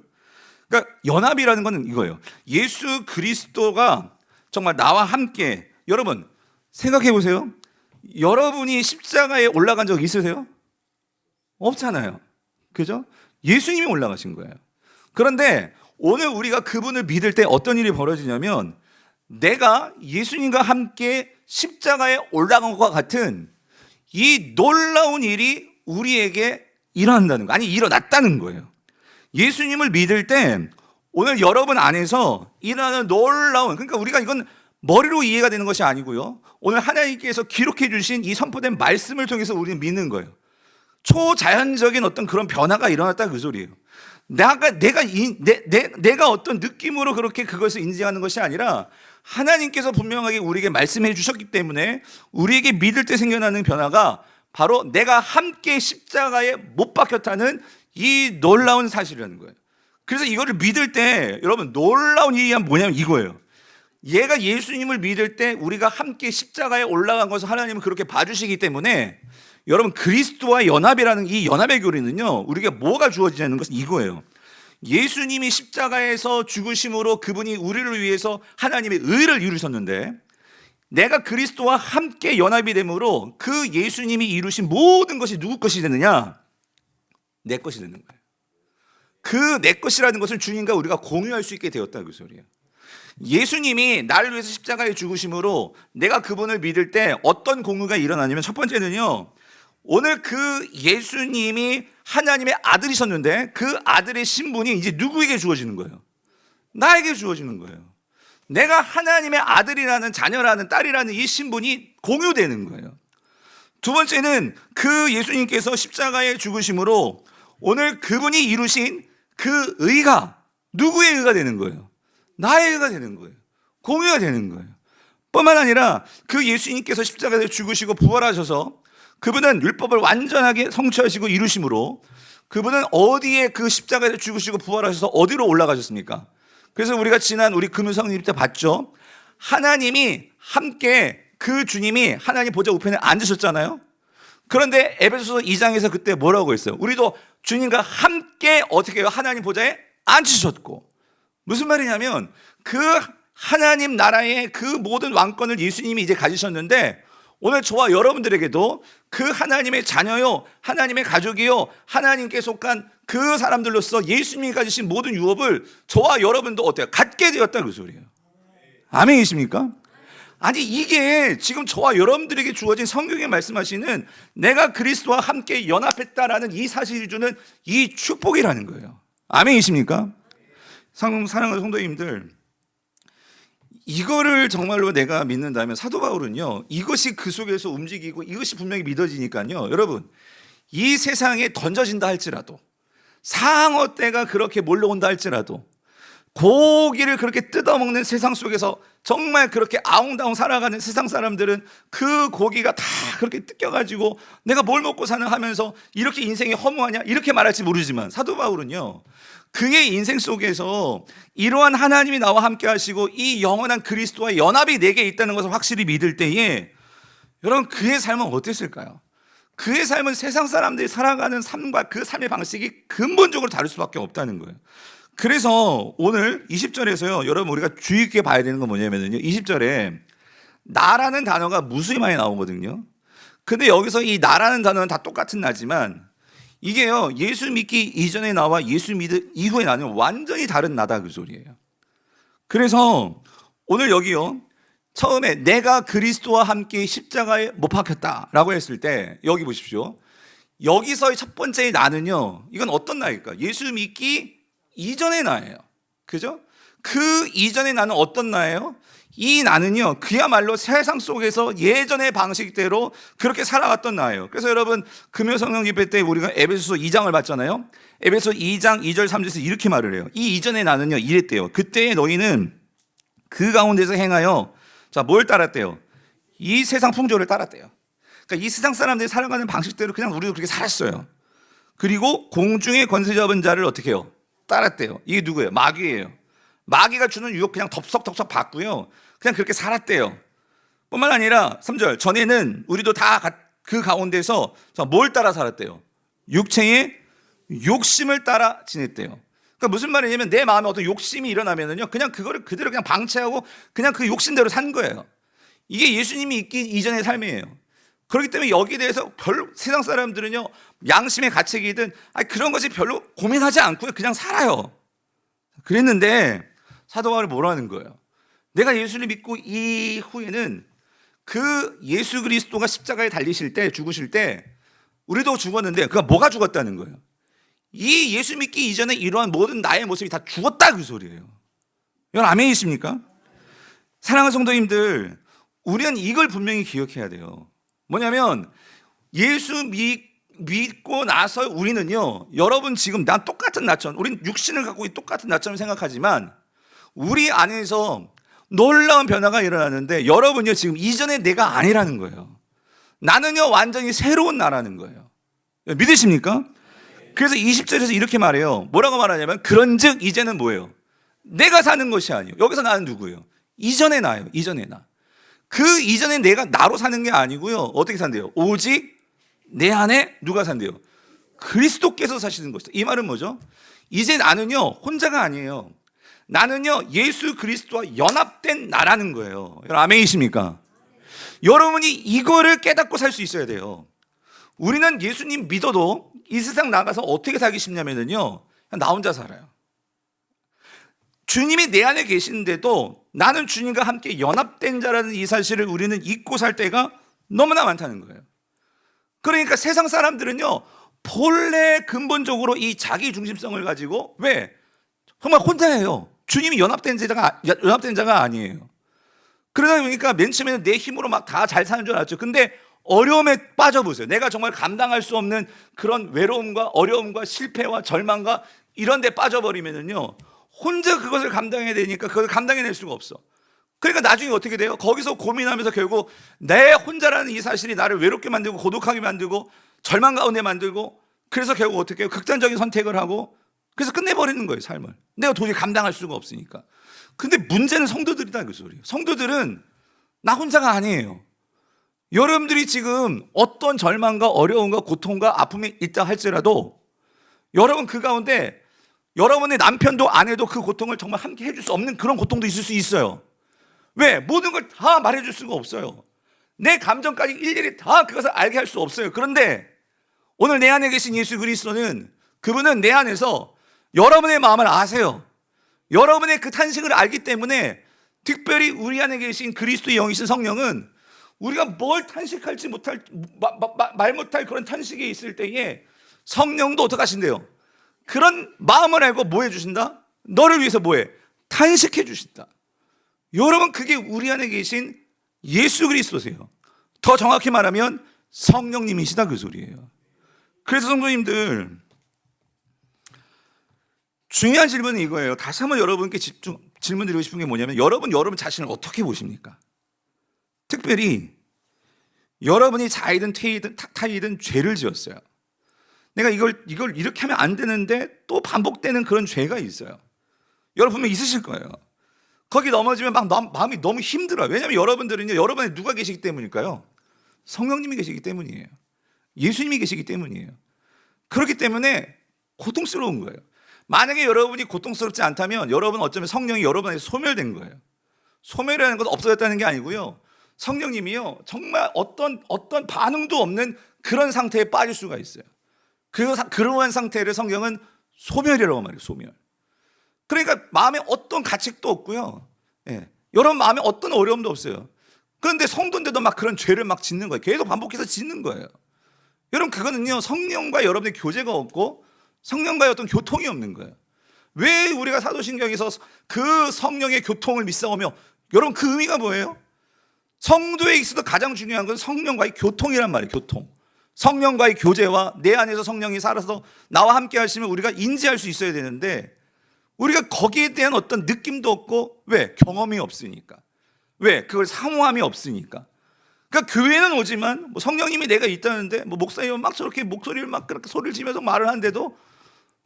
그러니까 연합이라는 건 이거예요. 예수 그리스도가 정말 나와 함께. 여러분 생각해 보세요. 여러분이 십자가에 올라간 적 있으세요? 없잖아요. 그죠? 예수님이 올라가신 거예요. 그런데 오늘 우리가 그분을 믿을 때 어떤 일이 벌어지냐면, 내가 예수님과 함께 십자가에 올라간 것과 같은 이 놀라운 일이 우리에게 일어난다는 거, 아니 일어났다는 거예요. 예수님을 믿을 때 오늘 여러분 안에서 일어나는 놀라운, 그러니까 우리가 이건 머리로 이해가 되는 것이 아니고요, 오늘 하나님께서 기록해 주신 이 선포된 말씀을 통해서 우리는 믿는 거예요. 초자연적인 어떤 그런 변화가 일어났다 그 소리예요. 내가 어떤 느낌으로 그렇게 그것을 인지하는 것이 아니라 하나님께서 분명하게 우리에게 말씀해 주셨기 때문에 우리에게 믿을 때 생겨나는 변화가 바로 내가 함께 십자가에 못 박혔다는 이 놀라운 사실이라는 거예요. 그래서 이거를 믿을 때 여러분 놀라운 일이 뭐냐면 이거예요. 얘가 예수님을 믿을 때 우리가 함께 십자가에 올라간 것을 하나님은 그렇게 봐주시기 때문에 여러분 그리스도와 연합이라는 이 연합의 교리는요, 우리가 뭐가 주어지냐는 것은 이거예요. 예수님이 십자가에서 죽으심으로 그분이 우리를 위해서 하나님의 의를 이루셨는데 내가 그리스도와 함께 연합이 되므로 그 예수님이 이루신 모든 것이 누구 것이 되느냐? 내 것이 되는 거예요. 그 내 것이라는 것을 주님과 우리가 공유할 수 있게 되었다 그 소리예요. 예수님이 나를 위해서 십자가에 죽으심으로 내가 그분을 믿을 때 어떤 공유가 일어나냐면 첫 번째는요, 오늘 그 예수님이 하나님의 아들이셨는데 그 아들의 신분이 이제 누구에게 주어지는 거예요? 나에게 주어지는 거예요. 내가 하나님의 아들이라는, 자녀라는, 딸이라는 이 신분이 공유되는 거예요. 두 번째는 그 예수님께서 십자가에 죽으심으로 오늘 그분이 이루신 그 의가 누구의 의가 되는 거예요? 나의 의가 되는 거예요. 공유가 되는 거예요. 뿐만 아니라 그 예수님께서 십자가에 죽으시고 부활하셔서 그분은 율법을 완전하게 성취하시고 이루심으로 그분은 어디에 그 십자가에 죽으시고 부활하셔서 어디로 올라가셨습니까? 그래서 우리가 지난 우리 금요성립 때 봤죠. 하나님이 함께 그 주님이 하나님 보좌 우편에 앉으셨잖아요. 그런데 에베소서 2장에서 그때 뭐라고 했어요? 우리도 주님과 함께 어떻게 해요? 하나님 보좌에 앉으셨고, 무슨 말이냐면 그 하나님 나라의 그 모든 왕권을 예수님이 이제 가지셨는데 오늘 저와 여러분들에게도 그 하나님의 자녀요, 하나님의 가족이요, 하나님께 속한 그 사람들로서 예수님이 가지신 모든 유업을 저와 여러분도 어때요? 갖게 되었다 그 소리예요. 아멘이십니까? 아니 이게 지금 저와 여러분들에게 주어진 성경에 말씀하시는 내가 그리스도와 함께 연합했다라는 이 사실이 주는 이 축복이라는 거예요. 아멘이십니까? 사랑하는 성도님들, 이거를 정말로 내가 믿는다면 사도 바울은요, 이것이 그 속에서 움직이고 이것이 분명히 믿어지니까요, 여러분 이 세상에 던져진다 할지라도, 상어떼가 그렇게 몰려온다 할지라도, 고기를 그렇게 뜯어먹는 세상 속에서 정말 그렇게 아웅다웅 살아가는 세상 사람들은 그 고기가 다 그렇게 뜯겨가지고 내가 뭘 먹고 사나 하면서 이렇게 인생이 허무하냐 이렇게 말할지 모르지만 사도 바울은요, 그의 인생 속에서 이러한 하나님이 나와 함께 하시고 이 영원한 그리스도와 연합이 내게 있다는 것을 확실히 믿을 때에 여러분 그의 삶은 어땠을까요? 그의 삶은 세상 사람들이 살아가는 삶과 그 삶의 방식이 근본적으로 다를 수밖에 없다는 거예요. 그래서 오늘 20절에서요, 여러분 우리가 주의 깊게 봐야 되는 건 뭐냐면요, 20절에 나라는 단어가 무수히 많이 나오거든요. 근데 여기서 이 나라는 단어는 다 똑같은 나지만 이게요, 예수 믿기 이전의 나와 예수 믿을 이후의 나는 완전히 다른 나다 그 소리예요. 그래서 오늘 여기요, 처음에 내가 그리스도와 함께 십자가에 못 박혔다라고 했을 때 여기 보십시오. 여기서의 첫 번째의 나는요, 이건 어떤 나일까? 예수 믿기 이전의 나예요. 그죠? 그 이전의 나는 어떤 나예요? 이 나는요, 그야말로 세상 속에서 예전의 방식대로 그렇게 살아왔던 나예요. 그래서 여러분 금요 성령 집회 때 우리가 에베소서 2장을 봤잖아요. 에베소 2장 2절 3절에서 이렇게 말을 해요. 이 이전의 나는요 이랬대요. 그때의 너희는 그 가운데서 행하여, 자, 뭘 따랐대요? 이 세상 풍조를 따랐대요. 그러니까 이 세상 사람들이 살아가는 방식대로 그냥 우리도 그렇게 살았어요. 그리고 공중의 권세 잡은 자를 어떻게 해요? 따랐대요. 이게 누구예요? 마귀예요. 마귀가 주는 유혹 그냥 덥석덥석 받고요, 그냥 그렇게 살았대요. 뿐만 아니라 3절, 전에는 우리도 다 그 가운데서 뭘 따라 살았대요? 육체의 욕심을 따라 지냈대요. 그러니까 무슨 말이냐면 내 마음에 어떤 욕심이 일어나면은요, 그냥 그거를 그대로 그냥 방치하고 그냥 그 욕심대로 산 거예요. 이게 예수님이 있기 이전의 삶이에요. 그렇기 때문에 여기에 대해서 별로 세상 사람들은요, 양심의 가책이든 그런 것이 별로 고민하지 않고요, 그냥 살아요. 그랬는데 사도 바울이 뭐라는 거예요? 내가 예수를 믿고 이후에는 그 예수 그리스도가 십자가에 달리실 때, 죽으실 때 우리도 죽었는데 그가 뭐가 죽었다는 거예요? 이 예수 믿기 이전에 이러한 모든 나의 모습이 다 죽었다 그 소리예요. 여러분 아멘이십니까? 사랑하는 성도님들, 우리는 이걸 분명히 기억해야 돼요. 뭐냐면 믿고 나서 우리는요, 여러분 지금 난 똑같은 나처럼, 우린 육신을 갖고 똑같은 나처럼 생각하지만 우리 안에서 놀라운 변화가 일어나는데, 여러분요 지금 이전의 내가 아니라는 거예요. 나는요 완전히 새로운 나라는 거예요. 믿으십니까? 그래서 20절에서 이렇게 말해요. 뭐라고 말하냐면, 그런즉 이제는 뭐예요? 내가 사는 것이 아니에요. 여기서 나는 누구예요? 이전의 나예요. 이전의 나. 그 이전에 내가 나로 사는 게 아니고요, 어떻게 산대요? 오직 내 안에 누가 산대요? 그리스도께서 사시는 것이다. 이 말은 뭐죠? 이제 나는요 혼자가 아니에요. 나는요 예수 그리스도와 연합된 나라는 거예요. 여러분 아멘이십니까? 여러분이 이거를 깨닫고 살 수 있어야 돼요. 우리는 예수님 믿어도 이 세상 나가서 어떻게 살기 쉽냐면요, 나 혼자 살아요. 주님이 내 안에 계시는데도 나는 주님과 함께 연합된 자라는 이 사실을 우리는 잊고 살 때가 너무나 많다는 거예요. 그러니까 세상 사람들은요 본래 근본적으로 이 자기 중심성을 가지고, 왜? 정말 혼자예요. 주님이 연합된 자가 아니에요. 그러다 보니까 맨 처음에는 내 힘으로 막 다 잘 사는 줄 알았죠. 근데 어려움에 빠져보세요. 내가 정말 감당할 수 없는 그런 외로움과 어려움과 실패와 절망과 이런 데 빠져버리면은요, 혼자 그것을 감당해야 되니까 그걸 감당해낼 수가 없어. 그러니까 나중에 어떻게 돼요? 거기서 고민하면서 결국 내 혼자라는 이 사실이 나를 외롭게 만들고 고독하게 만들고 절망 가운데 만들고, 그래서 결국 어떻게 해요? 극단적인 선택을 하고, 그래서 끝내버리는 거예요, 삶을. 내가 도저히 감당할 수가 없으니까. 근데 문제는 성도들이다, 그 소리예요. 성도들은 나 혼자가 아니에요. 여러분들이 지금 어떤 절망과 어려움과 고통과 아픔이 있다 할지라도, 여러분 그 가운데 여러분의 남편도 아내도 그 고통을 정말 함께 해줄 수 없는 그런 고통도 있을 수 있어요. 왜? 모든 걸 다 말해줄 수가 없어요. 내 감정까지 일일이 다 그것을 알게 할 수 없어요. 그런데 오늘 내 안에 계신 예수 그리스도는, 그분은 내 안에서 여러분의 마음을 아세요. 여러분의 그 탄식을 알기 때문에, 특별히 우리 안에 계신 그리스도의 영이신 성령은 우리가 뭘 탄식할지 못할, 말 못할 그런 탄식이 있을 때에 성령도 어떻게 하신대요? 그런 마음을 알고 뭐 해주신다? 너를 위해서 뭐해? 탄식해 주신다. 여러분 그게 우리 안에 계신 예수 그리스도세요. 더 정확히 말하면 성령님이시다, 그 소리예요. 그래서 성도님들, 중요한 질문은 이거예요. 다시 한번 여러분께 질문 드리고 싶은 게 뭐냐면, 여러분 자신을 어떻게 보십니까? 특별히 여러분이 자이든 타이든 죄를 지었어요. 내가 이걸 이렇게 하면 안 되는데 또 반복되는 그런 죄가 있어요. 여러분 분명 있으실 거예요. 거기 넘어지면 막 마음이 너무 힘들어요. 왜냐하면 여러분들은요, 여러분에 누가 계시기 때문일까요? 성령님이 계시기 때문이에요. 예수님이 계시기 때문이에요. 그렇기 때문에 고통스러운 거예요. 만약에 여러분이 고통스럽지 않다면 여러분 어쩌면 성령이 여러분에게 소멸된 거예요. 소멸이라는 것은 없어졌다는 게 아니고요, 성령님이요 정말 어떤 반응도 없는 그런 상태에 빠질 수가 있어요. 그러한 상태를 성경은 소멸이라고 말해요. 소멸. 그러니까 마음에 어떤 가책도 없고요, 여러분 마음에 어떤 어려움도 없어요. 그런데 성도인데도 막 그런 죄를 막 짓는 거예요. 계속 반복해서 짓는 거예요. 여러분 그거는요 성령과 여러분의 교제가 없고 성령과의 어떤 교통이 없는 거예요. 왜 우리가 사도신경에서 그 성령의 교통을 믿사오며, 여러분 그 의미가 뭐예요? 성도에 있어서 가장 중요한 건 성령과의 교통이란 말이에요. 교통. 성령과의 교제와 내 안에서 성령이 살아서 나와 함께 하시면 우리가 인지할 수 있어야 되는데, 우리가 거기에 대한 어떤 느낌도 없고, 왜? 경험이 없으니까. 왜? 그걸 사모함이 없으니까. 그러니까 교회는 오지만 뭐 성령님이 내가 있다는데 뭐 목사님 막 저렇게 목소리를 막 그렇게 소리를 지면서 말을 하는데도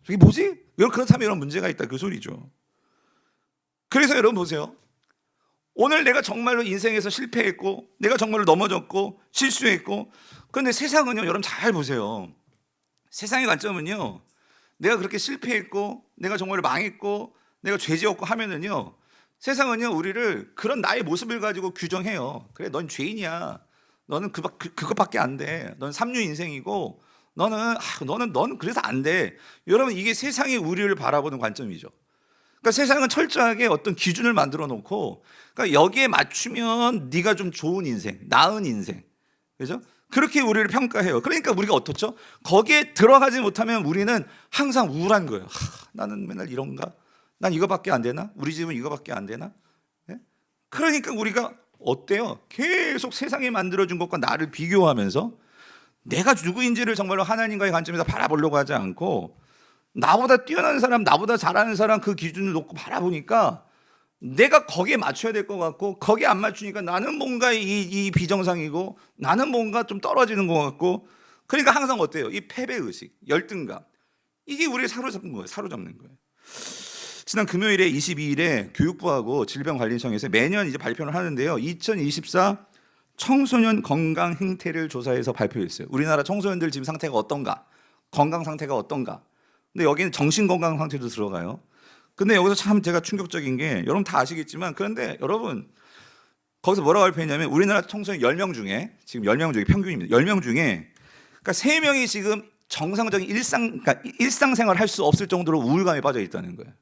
이게 뭐지? 그렇다면 이런 문제가 있다, 그 소리죠. 그래서 여러분 보세요. 오늘 내가 정말로 인생에서 실패했고, 내가 정말로 넘어졌고 실수했고, 그런데 세상은요, 여러분 잘 보세요. 세상의 관점은요, 내가 그렇게 실패했고 내가 정말로 망했고 내가 죄 지었고 하면은요, 세상은요 우리를 그런 나의 모습을 가지고 규정해요. 그래, 넌 죄인이야. 너는 그것밖에 안 돼. 넌 삼류 인생이고 너는 그래서 안 돼. 여러분 이게 세상이 우리를 바라보는 관점이죠. 그러니까 세상은 철저하게 어떤 기준을 만들어 놓고, 그러니까 여기에 맞추면 네가 좀 좋은 인생, 나은 인생, 그죠? 그렇게 우리를 평가해요. 그러니까 우리가 어떻죠? 거기에 들어가지 못하면 우리는 항상 우울한 거예요. 나는 맨날 이런가? 난 이거밖에 안 되나? 우리 집은 이거밖에 안 되나? 네? 그러니까 우리가 어때요? 계속 세상에 만들어준 것과 나를 비교하면서 내가 누구인지를 정말로 하나님과의 관점에서 바라보려고 하지 않고 나보다 뛰어난 사람, 나보다 잘하는 사람 그 기준을 놓고 바라보니까 내가 거기에 맞춰야 될 것 같고 거기에 안 맞추니까 나는 뭔가 이 비정상이고 나는 뭔가 좀 떨어지는 것 같고 그러니까 항상 어때요? 이 패배의식, 열등감 이게 우리를 사로잡는 거예요. 지난 금요일에 22일에 교육부하고 질병관리청에서 매년 이제 발표를 하는데요. 2024 청소년 건강 행태를 조사해서 발표했어요. 우리나라 청소년들 지금 상태가 어떤가? 건강 상태가 어떤가? 근데 여기는 정신 건강 상태도 들어가요. 근데 여기서 참 제가 충격적인 게 여러분 다 아시겠지만 그런데 여러분 거기서 뭐라고 발표했냐면 우리나라 청소년 10명 중에 지금 10명 중에 평균입니다. 10명 중에 그러니까 3명이 지금 정상적인 그러니까 일상생활 할 수 없을 정도로 우울감에 빠져 있다는 거예요.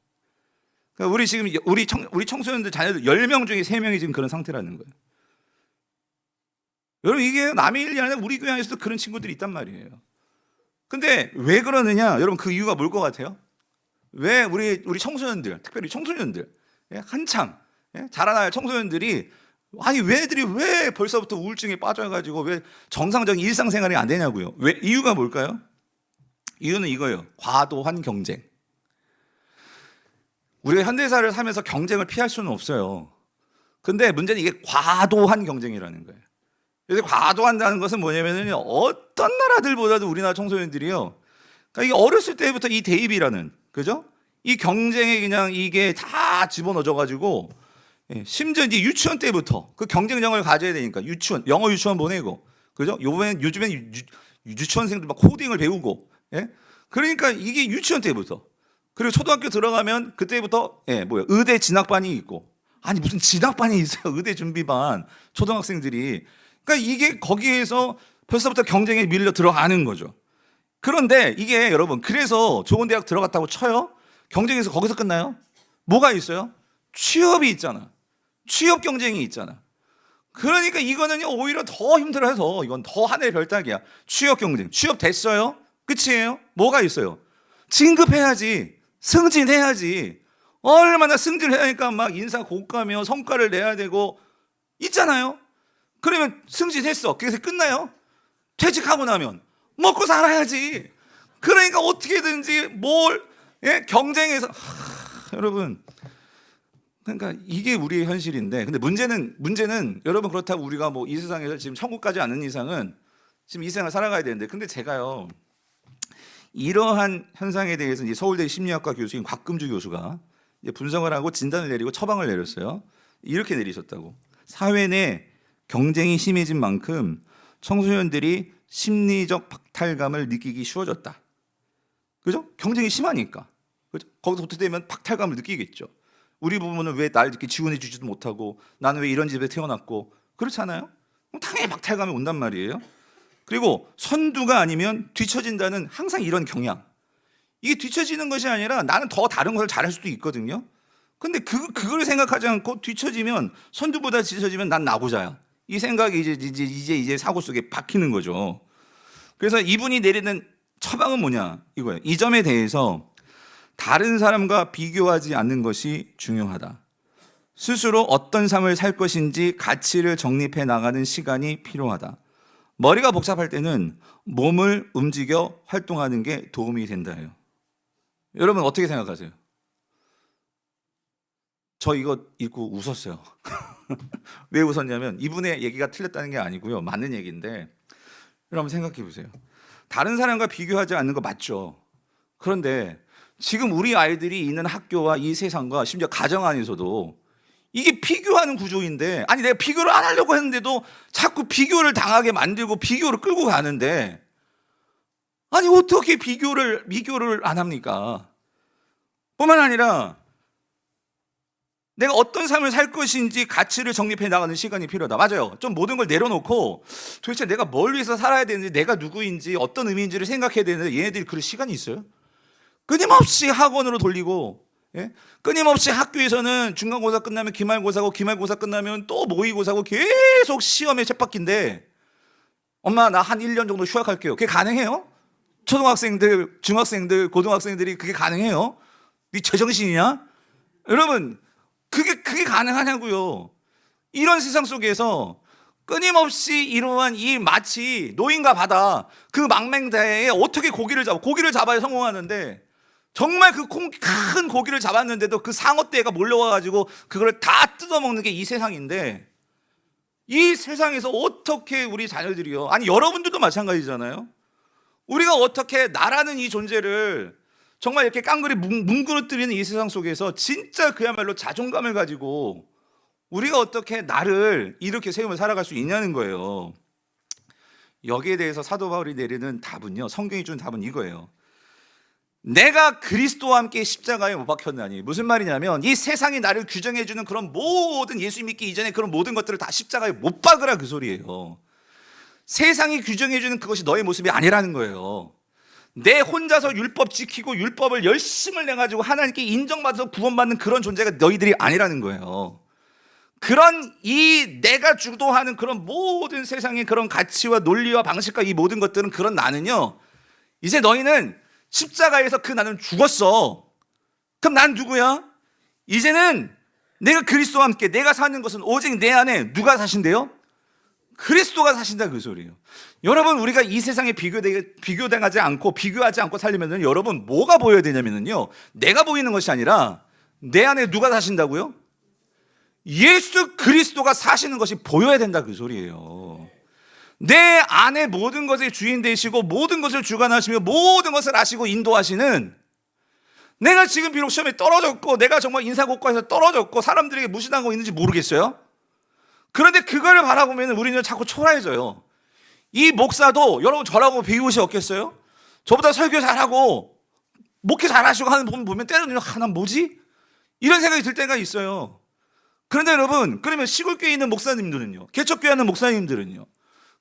그러니까 우리 청소년들 자녀들 10명 중에 3명이 지금 그런 상태라는 거예요. 여러분 이게 남의 일이 아니라 우리 교회 안에서도 그런 친구들이 있단 말이에요. 근데 왜 그러느냐? 여러분 그 이유가 뭘 것 같아요? 왜 우리 청소년들, 특별히 청소년들 한창 자라날 청소년들이 아니 애들이 왜 벌써부터 우울증에 빠져가지고 왜 정상적인 일상생활이 안 되냐고요? 왜 이유가 뭘까요? 이유는 이거예요. 과도한 경쟁. 우리가 현대사를 살면서 경쟁을 피할 수는 없어요. 근데 문제는 이게 과도한 경쟁이라는 거예요. 그래서 과도한다는 것은 뭐냐면요, 어떤 나라들보다도 우리나라 청소년들이요, 그러니까 이게 어렸을 때부터 이 대입이라는, 그죠? 이 경쟁에 그냥 이게 다 집어넣어가지고, 심지어 이제 유치원 때부터 그 경쟁력을 가져야 되니까 유치원, 영어 유치원 보내고, 그죠? 요즘엔 유치원생들 막 코딩을 배우고, 그러니까 이게 유치원 때부터. 그리고 초등학교 들어가면 그때부터 의대 진학반이 있고, 아니 무슨 진학반이 있어요? 의대 준비반 초등학생들이. 그러니까 이게 거기에서 벌써부터 경쟁에 밀려 들어가는 거죠. 그런데 이게 여러분 그래서 좋은 대학 들어갔다고 쳐요? 경쟁에서 거기서 끝나요? 뭐가 있어요? 취업이 있잖아. 취업 경쟁이 있잖아. 그러니까 이거는 오히려 더 힘들어서 이건 더 하늘의 별따기야. 취업 경쟁. 취업 됐어요? 끝이에요? 뭐가 있어요? 진급해야지. 승진해야지. 얼마나 승진을 하니까 막 인사 고가며 성과를 내야 되고 있잖아요. 그러면 승진했어. 그래서 끝나요? 퇴직하고 나면 먹고 살아야지. 그러니까 어떻게든지 경쟁해서 여러분 그러니까 이게 우리의 현실인데 근데 문제는 여러분 그렇다고 우리가 이 세상에서 지금 천국 가지 않는 이상은 지금 이 세상을 살아가야 되는데 근데 제가요 이러한 현상에 대해서 이제 서울대 심리학과 교수인 곽금주 교수가 이제 분석을 하고 진단을 내리고 처방을 내렸어요. 이렇게 내리셨다고. 사회 내 경쟁이 심해진 만큼 청소년들이 심리적 박탈감을 느끼기 쉬워졌다. 그죠? 경쟁이 심하니까. 그죠? 거기서 어떻게 되면 박탈감을 느끼겠죠. 우리 부모는 왜 날 이렇게 지원해 주지도 못하고 나는 왜 이런 집에 태어났고 그렇지 않아요? 당연히 박탈감이 온단 말이에요. 그리고 선두가 아니면 뒤처진다는 항상 이런 경향. 이게 뒤처지는 것이 아니라 나는 더 다른 것을 잘할 수도 있거든요. 근데 그걸 생각하지 않고 뒤처지면 선두보다 뒤처지면 난 나고자야. 이 생각이 이제 사고 속에 박히는 거죠. 그래서 이분이 내리는 처방은 뭐냐 이거예요. 이 점에 대해서 다른 사람과 비교하지 않는 것이 중요하다. 스스로 어떤 삶을 살 것인지 가치를 정립해 나가는 시간이 필요하다. 머리가 복잡할 때는 몸을 움직여 활동하는 게 도움이 된다예요. 여러분 어떻게 생각하세요? 저 이거 읽고 웃었어요. 왜 웃었냐면 이분의 얘기가 틀렸다는 게 아니고요. 맞는 얘기인데 여러분 생각해 보세요. 다른 사람과 비교하지 않는 거 맞죠? 그런데 지금 우리 아이들이 있는 학교와 이 세상과 심지어 가정 안에서도 이게 비교하는 구조인데 아니 내가 비교를 안 하려고 했는데도 자꾸 비교를 당하게 만들고 비교를 끌고 가는데 아니 어떻게 비교를 안 합니까? 뿐만 아니라 내가 어떤 삶을 살 것인지 가치를 정립해 나가는 시간이 필요하다. 맞아요. 좀 모든 걸 내려놓고 도대체 내가 뭘 위해서 살아야 되는지 내가 누구인지 어떤 의미인지를 생각해야 되는데 얘네들이 그럴 시간이 있어요? 끊임없이 학원으로 돌리고 끊임없이 학교에서는 중간고사 끝나면 기말고사고 기말고사 끝나면 또 모의고사고 계속 시험에 쳇바퀴인데 엄마 나 한 1년 정도 휴학할게요. 그게 가능해요? 초등학생들, 중학생들, 고등학생들이 그게 가능해요? 네 제정신이냐? 여러분 그게 가능하냐고요. 이런 세상 속에서 끊임없이 이러한 이 마치 노인과 바다 그 망명대에 어떻게 고기를 잡아야 성공하는데, 정말 그 큰 고기를 잡았는데도 그 상어떼가 몰려와가지고 그걸 다 뜯어먹는 게 이 세상인데, 이 세상에서 어떻게 우리 자녀들이요, 아니 여러분들도 마찬가지잖아요. 우리가 어떻게 나라는 이 존재를 정말 이렇게 깡그리 뭉그러뜨리는 이 세상 속에서 진짜 그야말로 자존감을 가지고 우리가 어떻게 나를 이렇게 세우며 살아갈 수 있냐는 거예요. 여기에 대해서 사도 바울이 내리는 답은요, 성경이 주는 답은 이거예요. 내가 그리스도와 함께 십자가에 못 박혔나니. 무슨 말이냐면 이 세상이 나를 규정해주는 그런 모든, 예수 믿기 이전에 그런 모든 것들을 다 십자가에 못 박으라, 그 소리예요. 세상이 규정해주는 그것이 너의 모습이 아니라는 거예요. 내 혼자서 율법 지키고 율법을 열심을 내가지고 하나님께 인정받아서 구원받는 그런 존재가 너희들이 아니라는 거예요. 그런 이 내가 주도하는 그런 모든 세상의 그런 가치와 논리와 방식과 이 모든 것들은, 그런 나는요, 이제 너희는 십자가에서 그 나는 죽었어. 그럼 난 누구야? 이제는 내가 그리스도와 함께 내가 사는 것은 오직 내 안에 누가 사신대요? 그리스도가 사신다, 그 소리예요. 여러분, 우리가 이 세상에 비교당하지 않고 비교하지 않고 살려면 여러분 뭐가 보여야 되냐면요, 내가 보이는 것이 아니라 내 안에 누가 사신다고요? 예수 그리스도가 사시는 것이 보여야 된다, 그 소리예요. 내 안에 모든 것의 주인 되시고 모든 것을 주관하시며 모든 것을 아시고 인도하시는, 내가 지금 비록 시험에 떨어졌고 내가 정말 인사고과에서 떨어졌고 사람들에게 무시당하고 있는지 모르겠어요. 그런데 그걸 바라보면 우리는 자꾸 초라해져요. 이 목사도 여러분 저라고 비웃이 없겠어요? 저보다 설교 잘하고 목회 잘하시고 하는 분 보면 때로는 하나 뭐지? 이런 생각이 들 때가 있어요. 그런데 여러분, 그러면 시골교회에 있는 목사님들은요, 개척교회 하는 목사님들은요,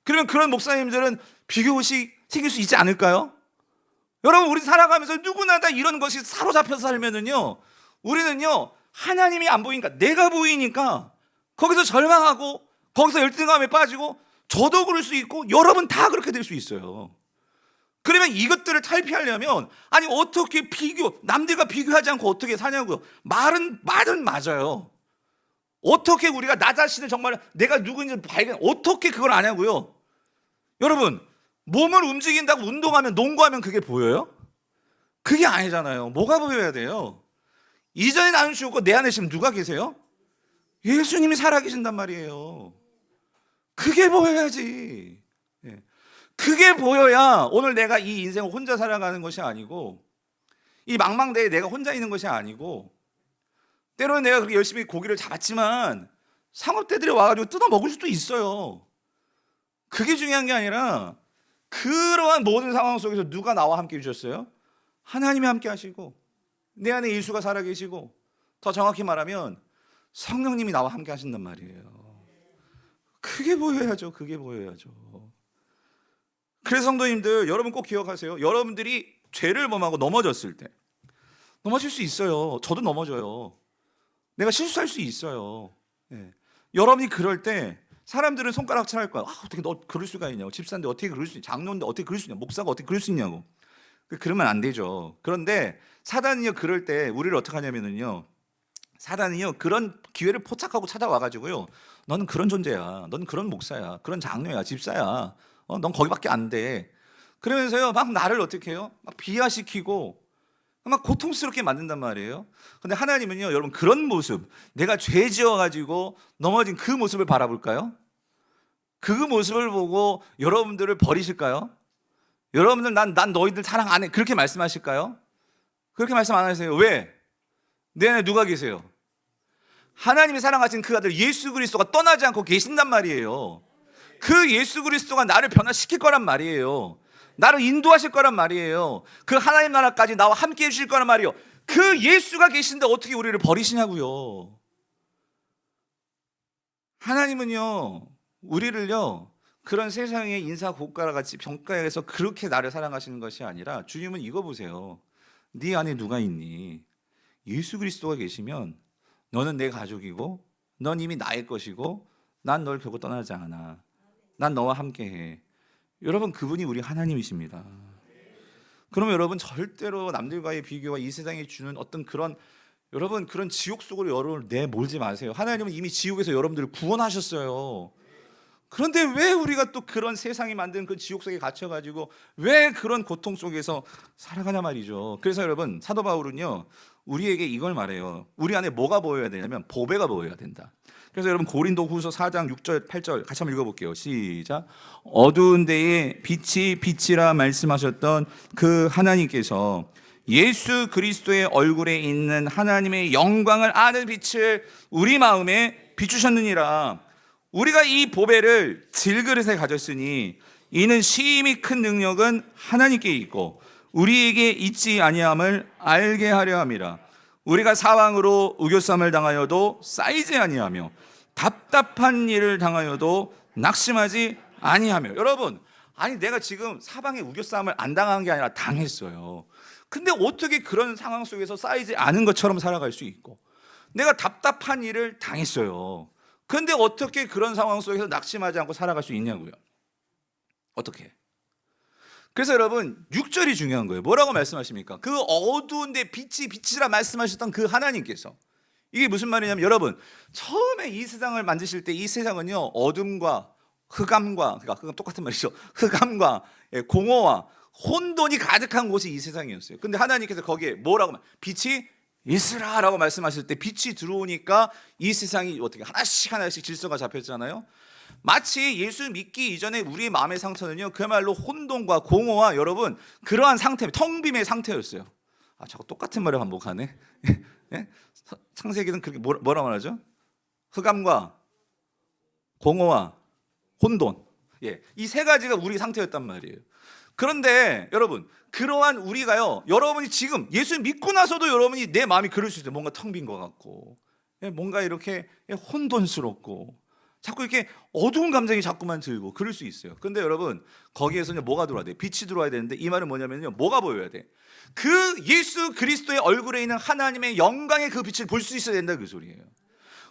그러면 그런 목사님들은 비교의식 생길 수 있지 않을까요? 여러분, 우리 살아가면서 누구나 다 이런 것이 사로잡혀서 살면은요, 우리는요, 하나님이 안 보이니까, 내가 보이니까 거기서 절망하고 거기서 열등감에 빠지고, 저도 그럴 수 있고 여러분 다 그렇게 될 수 있어요. 그러면 이것들을 탈피하려면, 아니 어떻게 남들과 비교하지 않고 어떻게 사냐고요. 말은 맞아요. 어떻게 우리가 나 자신을 정말 내가 누구인지 어떻게 그걸 아냐고요. 여러분, 몸을 움직인다고 운동하면, 농구하면 그게 보여요? 그게 아니잖아요. 뭐가 보여야 돼요? 이전에 나는 죽었고 내 안에 지금 누가 계세요? 예수님이 살아계신단 말이에요. 그게 보여야지. 그게 보여야 오늘 내가 이 인생을 혼자 살아가는 것이 아니고, 이 망망대에 내가 혼자 있는 것이 아니고, 때로는 내가 그렇게 열심히 고기를 잡았지만 상어떼들이 와가지고 뜯어 먹을 수도 있어요. 그게 중요한 게 아니라, 그러한 모든 상황 속에서 누가 나와 함께 해주셨어요? 하나님이 함께 하시고 내 안에 예수가 살아계시고, 더 정확히 말하면 성령님이 나와 함께 하신단 말이에요. 그게 보여야죠. 그게 보여야죠. 그래서 성도님들, 여러분 꼭 기억하세요. 여러분들이 죄를 범하고 넘어졌을 때, 넘어질 수 있어요. 저도 넘어져요. 내가 실수할 수 있어요. 여러분이 그럴 때 사람들은 손가락질 거야. 어떻게 너 그럴 수가 있냐고. 집사인데 어떻게 그럴 수 있냐. 장로인데 어떻게 그럴 수 있냐. 목사가 어떻게 그럴 수 있냐고. 그러면 안 되죠. 그런데 사단이요, 그럴 때 우리를 어떻게 하냐면요, 사단이요, 그런 기회를 포착하고 찾아와가지고요, 너는 그런 존재야, 넌 그런 목사야, 그런 장로야, 집사야, 넌 거기밖에 안 돼. 그러면서요, 막 나를 어떻게 해요? 막 비하시키고 막 고통스럽게 만든단 말이에요. 근데 하나님은요, 여러분, 그런 모습, 내가 죄 지어가지고 넘어진 그 모습을 바라볼까요? 그 모습을 보고 여러분들을 버리실까요? 여러분들 난 너희들 사랑 안 해, 그렇게 말씀하실까요? 그렇게 말씀 안 하세요. 왜? 내 안에 누가 계세요? 하나님이 사랑하신 그 아들 예수 그리스도가 떠나지 않고 계신단 말이에요. 그 예수 그리스도가 나를 변화시킬 거란 말이에요. 나를 인도하실 거란 말이에요. 그 하나님 나라까지 나와 함께 해주실 거란 말이에요. 그 예수가 계신데 어떻게 우리를 버리시냐고요. 하나님은요, 우리를요, 그런 세상의 인사고가라 같이 평가해서 그렇게 나를 사랑하시는 것이 아니라, 주님은 이거 보세요. 네 안에 누가 있니? 예수 그리스도가 계시면 너는 내 가족이고 넌 이미 나의 것이고 난 널 결코 떠나지 않아. 난 너와 함께해. 여러분, 그분이 우리 하나님이십니다. 그러면 여러분, 절대로 남들과의 비교와 이 세상이 주는 어떤 그런, 여러분, 그런 지옥 속으로 여러분을 내몰지 마세요. 하나님은 이미 지옥에서 여러분들을 구원하셨어요. 그런데 왜 우리가 또 그런 세상이 만든 그 지옥 속에 갇혀가지고 왜 그런 고통 속에서 살아가냐 말이죠. 그래서 여러분, 사도 바울은요 우리에게 이걸 말해요. 우리 안에 뭐가 보여야 되냐면 보배가 보여야 된다. 그래서 여러분, 고린도후서 4장 6절 8절 같이 한번 읽어볼게요. 시작. 어두운 데에 빛이 빛이라 말씀하셨던 그 하나님께서 예수 그리스도의 얼굴에 있는 하나님의 영광을 아는 빛을 우리 마음에 비추셨느니라. 우리가 이 보배를 질그릇에 가졌으니 이는 심히 큰 능력은 하나님께 있고 우리에게 있지 아니함을 알게 하려 함이라. 우리가 사왕으로 우겨쌈을 당하여도 쌓이지 아니하며 답답한 일을 당하여도 낙심하지 아니하며. 여러분, 아니 내가 지금 사방에 우겨쌈을 안 당한 게 아니라 당했어요. 근데 어떻게 그런 상황 속에서 쌓이지 않은 것처럼 살아갈 수 있고, 내가 답답한 일을 당했어요. 근데 어떻게 그런 상황 속에서 낙심하지 않고 살아갈 수 있냐고요. 어떻게? 그래서 여러분, 6절이 중요한 거예요. 뭐라고 말씀하십니까? 그 어두운데 빛이 빛이라 말씀하셨던 그 하나님께서, 이게 무슨 말이냐면, 여러분 처음에 이 세상을 만드실 때 이 세상은요 어둠과 흑암과, 그러니까 똑같은 말이죠. 흑암과 공허와 혼돈이 가득한 곳이 이 세상이었어요. 근데 하나님께서 거기에 뭐라고 빛이 있으라라고 말씀하실 때 빛이 들어오니까 이 세상이 어떻게 하나씩 하나씩 질서가 잡혔잖아요. 마치 예수 믿기 이전에 우리의 마음의 상태는요 그야말로 혼돈과 공허와 여러분 그러한 상태, 텅 빔의 상태였어요. 아, 자꾸 똑같은 말을 반복하네. 예? 창세기는 그렇게 뭐라고 말하죠? 흑암과 공허와 혼돈. 예, 이 세 가지가 우리 상태였단 말이에요. 그런데 여러분, 그러한 우리가요, 여러분이 지금 예수 믿고 나서도 여러분이 내 마음이 그럴 수 있어요. 뭔가 텅 빈 것 같고, 뭔가 이렇게 혼돈스럽고, 자꾸 이렇게 어두운 감정이 자꾸만 들고 그럴 수 있어요. 근데 여러분, 거기에서는 뭐가 들어와야 돼? 빛이 들어와야 되는데, 이 말은 뭐냐면요, 뭐가 보여야 돼? 그 예수 그리스도의 얼굴에 있는 하나님의 영광의 그 빛을 볼 수 있어야 된다, 그 소리예요.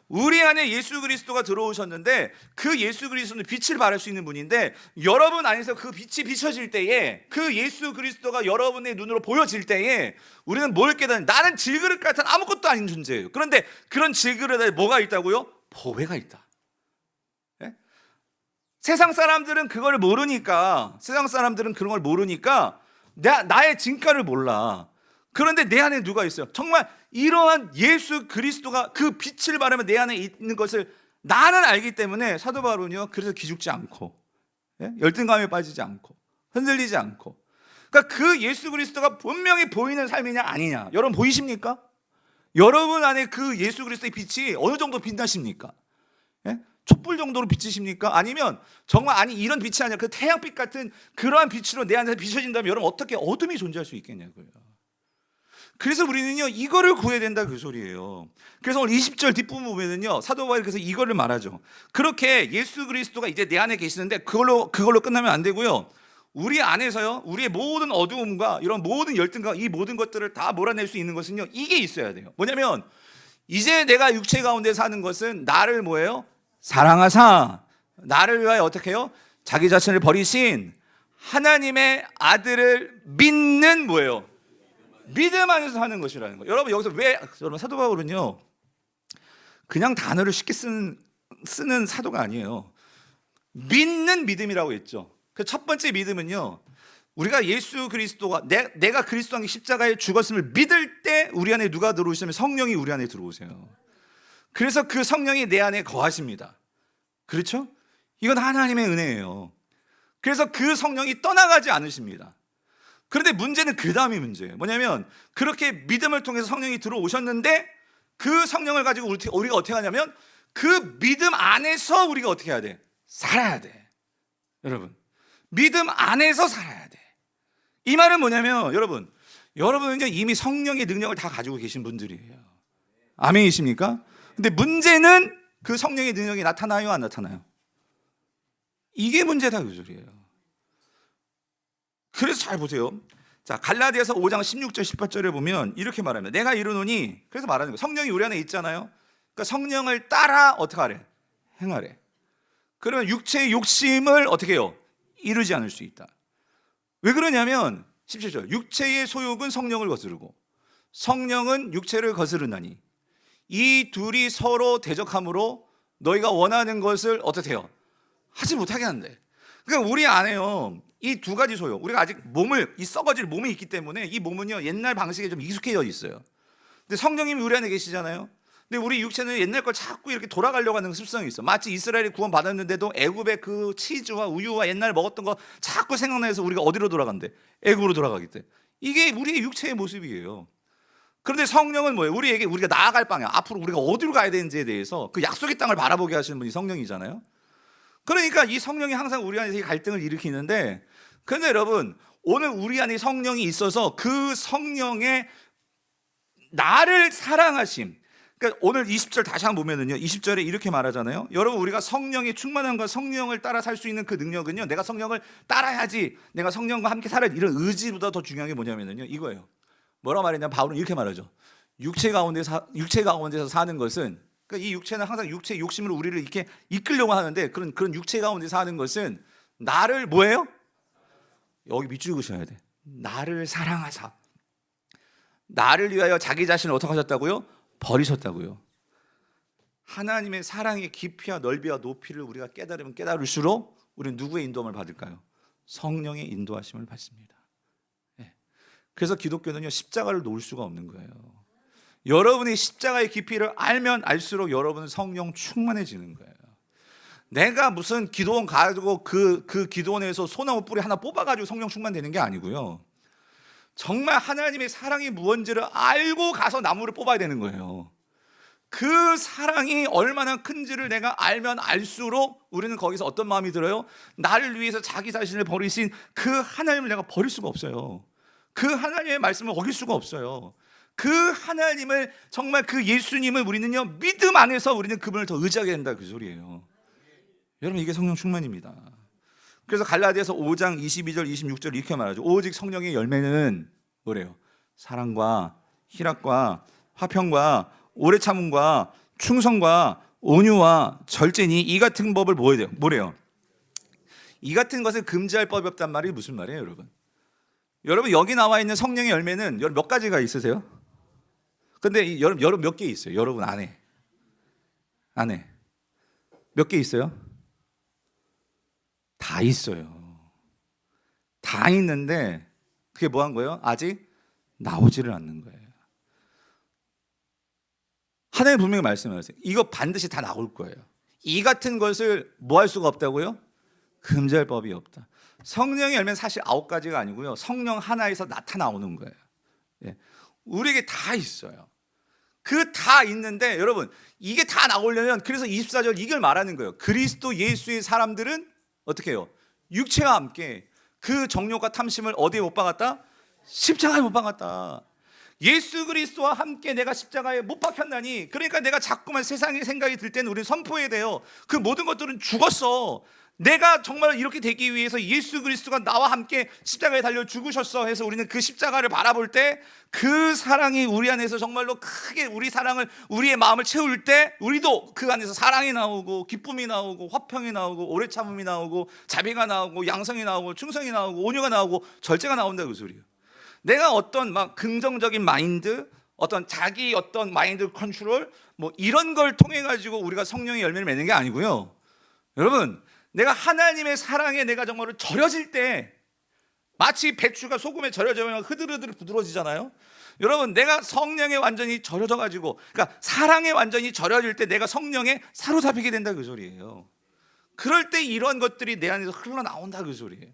우리 안에 예수 그리스도가 들어오셨는데, 그 예수 그리스도는 빛을 발할 수 있는 분인데, 여러분 안에서 그 빛이 비춰질 때에, 그 예수 그리스도가 여러분의 눈으로 보여질 때에 우리는 뭘 깨닫는, 나는 질그릇 같은 아무것도 아닌 존재예요. 그런데 그런 질그릇에 뭐가 있다고요? 보배가 있다. 네? 세상 사람들은 그걸 모르니까, 세상 사람들은 그런 걸 모르니까 나의 진가를 몰라. 그런데 내 안에 누가 있어요? 정말 이러한 예수 그리스도가 그 빛을 발하면 내 안에 있는 것을 나는 알기 때문에 사도 바울은요 그래서 기죽지 않고, 열등감에 빠지지 않고, 흔들리지 않고, 그러니까 그 예수 그리스도가 분명히 보이는 삶이냐 아니냐, 여러분 보이십니까? 여러분 안에 그 예수 그리스도의 빛이 어느 정도 빛나십니까? 촛불 정도로 비치십니까? 아니면 정말, 아니 이런 빛이 아니라 그 태양빛 같은 그러한 빛으로 내 안에서 비춰진다면 여러분 어떻게 어둠이 존재할 수 있겠냐고요. 그래서 우리는요 이거를 구해야 된다, 그 소리예요. 그래서 오늘 20절 뒷부분 보면은요 사도 바울이 그래서 이거를 말하죠. 그렇게 예수 그리스도가 이제 내 안에 계시는데 그걸로 끝나면 안 되고요, 우리 안에서요 우리의 모든 어두움과 이런 모든 열등과 이 모든 것들을 다 몰아낼 수 있는 것은요 이게 있어야 돼요. 뭐냐면, 이제 내가 육체 가운데 사는 것은 나를 뭐예요? 사랑하사 나를 위하여 어떻게 해요? 자기 자신을 버리신 하나님의 아들을 믿는 뭐예요? 믿음 안에서 하는 것이라는 거예요. 여러분 여기서 왜, 여러분 사도 바울은요 그냥 단어를 쉽게 쓰는 사도가 아니에요. 믿는 믿음이라고 했죠. 그 첫 번째 믿음은요, 우리가 예수 그리스도가 내가 그리스도 안에 십자가에 죽었음을 믿을 때 우리 안에 누가 들어오시냐면 성령이 우리 안에 들어오세요. 그래서 그 성령이 내 안에 거하십니다. 그렇죠? 이건 하나님의 은혜예요. 그래서 그 성령이 떠나가지 않으십니다. 그런데 문제는 그 다음이 문제예요. 뭐냐면, 그렇게 믿음을 통해서 성령이 들어오셨는데 그 성령을 가지고 우리가 어떻게 하냐면, 그 믿음 안에서 우리가 어떻게 해야 돼? 살아야 돼. 여러분, 믿음 안에서 살아야 돼. 이 말은 뭐냐면, 여러분은 이미 성령의 능력을 다 가지고 계신 분들이에요. 아멘이십니까? 근데 문제는 그 성령의 능력이 나타나요, 안 나타나요? 이게 문제다, 그 소리예요. 그래서 잘 보세요. 자, 갈라디아서 5장 16절 18절에 보면 이렇게 말합니다. 내가 이르노니, 그래서 말하는 거예요. 성령이 우리 안에 있잖아요. 그러니까 성령을 따라 어떻게 하래? 행하래. 그러면 육체의 욕심을 어떻게 해요? 이루지 않을 수 있다. 왜 그러냐면 17절, 육체의 소욕은 성령을 거스르고 성령은 육체를 거스르나니 이 둘이 서로 대적함으로 너희가 원하는 것을 어떻게 해요? 하지 못하게 한대. 그러니까 우리 안에요, 이 두 가지 소요. 우리가 아직 이 썩어질 몸이 있기 때문에 이 몸은요 옛날 방식에 좀 익숙해져 있어요. 근데 성령님이 우리 안에 계시잖아요. 근데 우리 육체는 옛날 걸 자꾸 이렇게 돌아가려고 하는 습성이 있어. 마치 이스라엘이 구원 받았는데도 애굽의 그 치즈와 우유와 옛날 먹었던 거 자꾸 생각나서 우리가 어디로 돌아간대? 애굽으로 돌아가기 때문에. 이게 우리의 육체의 모습이에요. 그런데 성령은 뭐예요? 우리가 나아갈 방향, 앞으로 우리가 어디로 가야 되는지에 대해서 그 약속의 땅을 바라보게 하시는 분이 성령이잖아요. 그러니까 이 성령이 항상 우리 안에서 이 갈등을 일으키는데, 그런데 여러분, 오늘 우리 안에 성령이 있어서 그 성령의 나를 사랑하심. 그러니까 오늘 20절 다시 한번 보면은요, 20절에 이렇게 말하잖아요. 여러분, 우리가 성령의 충만함과 성령을 따라 살 수 있는 그 능력은요, 내가 성령을 따라야지, 내가 성령과 함께 살아야 이런 의지보다 더 중요한 게 뭐냐면요, 이거예요. 뭐라 말했냐면 바울은 이렇게 말하죠. 육체 가운데서 사는 것은, 그러니까 이 육체는 항상 육체의 욕심으로 우리를 이렇게 이끌려고 하는데, 그런 육체 가운데 사는 것은 나를 뭐예요? 여기 밑줄 그으셔야 돼. 나를 사랑하사, 나를 위하여 자기 자신을 어떻게 하셨다고요? 버리셨다고요. 하나님의 사랑의 깊이와 넓이와 높이를 우리가 깨달으면 깨달을수록 우리는 누구의 인도함을 받을까요? 성령의 인도하심을 받습니다. 그래서 기독교는요, 십자가를 놓을 수가 없는 거예요. 여러분이 십자가의 깊이를 알면 알수록 여러분은 성령 충만해지는 거예요. 내가 무슨 기도원 가지고 그 기도원에서 소나무 뿌리 하나 뽑아가지고 성령 충만되는 게 아니고요, 정말 하나님의 사랑이 무언지를 알고 가서 나무를 뽑아야 되는 거예요. 그 사랑이 얼마나 큰지를 내가 알면 알수록 우리는 거기서 어떤 마음이 들어요? 나를 위해서 자기 자신을 버리신 그 하나님을 내가 버릴 수가 없어요. 그 하나님의 말씀을 어길 수가 없어요. 그 하나님을, 정말 그 예수님을 우리는요, 믿음 안에서 우리는 그분을 더 의지하게 된다, 그 소리예요. 여러분, 이게 성령 충만입니다. 그래서 갈라디아서 5장 22절 26절 이렇게 말하죠. 오직 성령의 열매는 뭐래요? 사랑과 희락과 화평과 오래 참음과 충성과 온유와 절제니 이 같은 법을 뭐래요? 이 같은 것을 금지할 법이 없단 말이 무슨 말이에요, 여러분? 여러분, 여기 나와 있는 성령의 열매는 여러분 몇 가지가 있으세요? 근데 여러분 몇 개 있어요? 여러분 안에 몇 개 있어요? 다 있어요. 다 있는데 그게 뭐 한 거예요? 아직 나오지를 않는 거예요. 하나님 분명히 말씀하세요. 이거 반드시 다 나올 거예요. 이 같은 것을 뭐 할 수가 없다고요? 금지할 법이 없다. 성령의 열매는 사실 9가지가 아니고요, 성령 하나에서 나타나오는 거예요. 우리에게 다 있어요. 그 다 있는데 여러분, 이게 다 나오려면, 그래서 24절 이걸 말하는 거예요. 그리스도 예수의 사람들은 어떻게 해요? 육체와 함께 그 정욕과 탐심을 어디에 못 박았다? 십자가에 못 박았다. 예수 그리스도와 함께 내가 십자가에 못 박혔나니, 그러니까 내가 자꾸만 세상의 생각이 들 때는 우리는 선포해야 돼요. 그 모든 것들은 죽었어. 내가 정말 이렇게 되기 위해서 예수 그리스도가 나와 함께 십자가에 달려 죽으셨어 해서 우리는 그 십자가를 바라볼 때 그 사랑이 우리 안에서 정말로 크게 우리의 마음을 채울 때 우리도 그 안에서 사랑이 나오고 기쁨이 나오고 화평이 나오고 오래 참음이 나오고 자비가 나오고 양성이 나오고 충성이 나오고 온유가 나오고 절제가 나온다, 그 소리예요. 내가 어떤 막 긍정적인 마인드, 자기 마인드 컨트롤 뭐 이런 걸 통해 가지고 우리가 성령의 열매를 맺는 게 아니고요. 여러분, 내가 하나님의 사랑에 내가 정말로 절여질 때, 마치 배추가 소금에 절여지면 흐드르드르 부드러워지잖아요. 여러분, 내가 성령에 완전히 절여져 가지고, 그러니까 사랑에 완전히 절여질 때 내가 성령에 사로잡히게 된다, 그 소리예요. 그럴 때 이런 것들이 내 안에서 흘러나온다, 그 소리예요.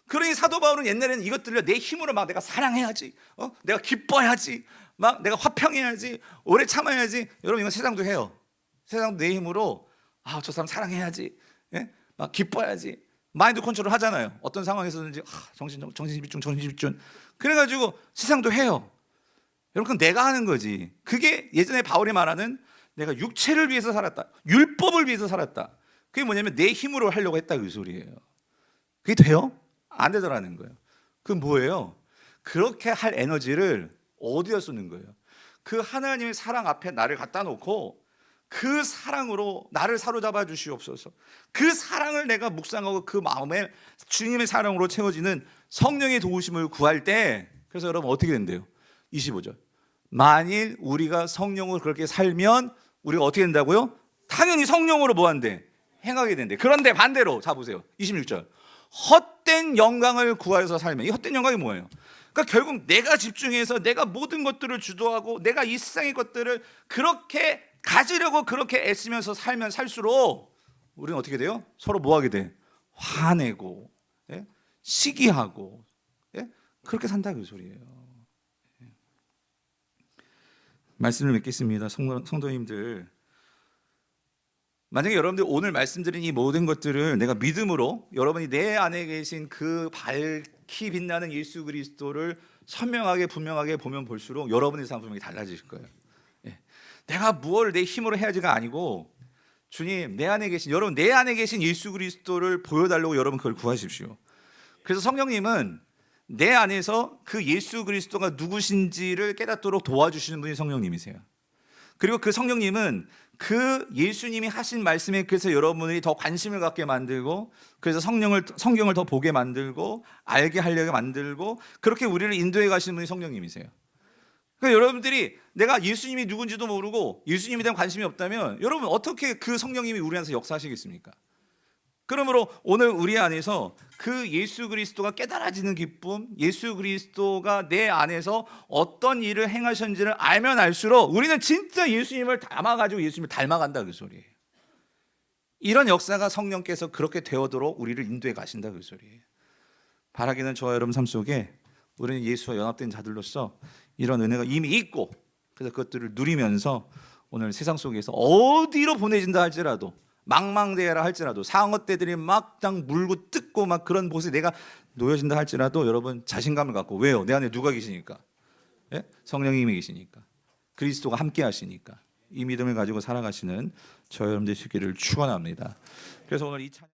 그러니 사도 바울은 옛날에는 이것들을 내 힘으로 막 내가 사랑해야지, 내가 기뻐야지, 막 내가 화평해야지, 오래 참아야지. 여러분, 이건 세상도 해요. 세상도 내 힘으로 저 사람 사랑해야지, 막 기뻐야지, 마인드 컨트롤 하잖아요. 어떤 상황에서든지 정신 집중. 그래가지고 세상도 해요. 여러분, 그건 내가 하는 거지. 그게 예전에 바울이 말하는 내가 육체를 위해서 살았다, 율법을 위해서 살았다. 그게 뭐냐면 내 힘으로 하려고 했다, 그 소리예요. 그게 돼요? 안 되더라는 거예요. 그건 뭐예요? 그렇게 할 에너지를 어디다 쏟는 거예요? 그 하나님의 사랑 앞에 나를 갖다 놓고 그 사랑으로 나를 사로잡아 주시옵소서. 그 사랑을 내가 묵상하고 그 마음에 주님의 사랑으로 채워지는 성령의 도우심을 구할 때, 그래서 여러분 어떻게 된대요? 25절. 만일 우리가 성령으로 그렇게 살면 우리가 어떻게 된다고요? 당연히 성령으로 뭐 한대? 행하게 된대. 그런데 반대로 자 보세요. 26절. 헛된 영광을 구하여서 살면, 이 헛된 영광이 뭐예요? 그러니까 결국 내가 집중해서 내가 모든 것들을 주도하고 내가 이 세상의 것들을 그렇게 가지려고 그렇게 애쓰면서 살면 살수록 우리는 어떻게 돼요? 서로 뭐 하게 돼? 화내고, 예? 시기하고, 예? 그렇게 산다 그 소리예요. 예. 말씀을 맺겠습니다. 성도님들, 만약에 여러분들 오늘 말씀드린 이 모든 것들을 내가 믿음으로 여러분이 내 안에 계신 그 밝히 빛나는 예수 그리스도를 선명하게 분명하게 보면 볼수록 여러분의 삶 분명히 달라지실 거예요. 예. 내가 무엇을 내 힘으로 해야지가 아니고, 주님 내 안에 계신, 여러분 내 안에 계신 예수 그리스도를 보여달라고 여러분 그걸 구하십시오. 그래서 성령님은 내 안에서 그 예수 그리스도가 누구신지를 깨닫도록 도와주시는 분이 성령님이세요. 그리고 그 성령님은 그 예수님이 하신 말씀에 그래서 여러분이 더 관심을 갖게 만들고, 그래서 성경을 더 보게 만들고 알게 하려고 만들고, 그렇게 우리를 인도해 가시는 분이 성령님이세요. 그러니까 여러분들이 내가 예수님이 누군지도 모르고 예수님에 대한 관심이 없다면 여러분 어떻게 그 성령님이 우리 안에서 역사하시겠습니까? 그러므로 오늘 우리 안에서 그 예수 그리스도가 깨달아지는 기쁨, 예수 그리스도가 내 안에서 어떤 일을 행하셨는지를 알면 알수록 우리는 진짜 예수님을 담아가지고 예수님을 닮아간다 그 소리예요. 이런 역사가 성령께서 그렇게 되어도록 우리를 인도해 가신다 그 소리예요. 바라기는 저와 여러분 삶 속에 우리는 예수와 연합된 자들로서 이런 은혜가 이미 있고, 그래서 그것들을 누리면서 오늘 세상 속에서 어디로 보내진다 할지라도, 망망대해라 할지라도, 상어떼들이 막 물고 뜯고 막 그런 곳에 내가 놓여진다 할지라도 여러분 자신감을 갖고, 왜요? 내 안에 누가 계시니까? 예? 성령님이 계시니까, 그리스도가 함께 하시니까 이 믿음을 가지고 살아가시는 저 여러분 되시기를 축원합니다. 그래서 오늘 이 찬양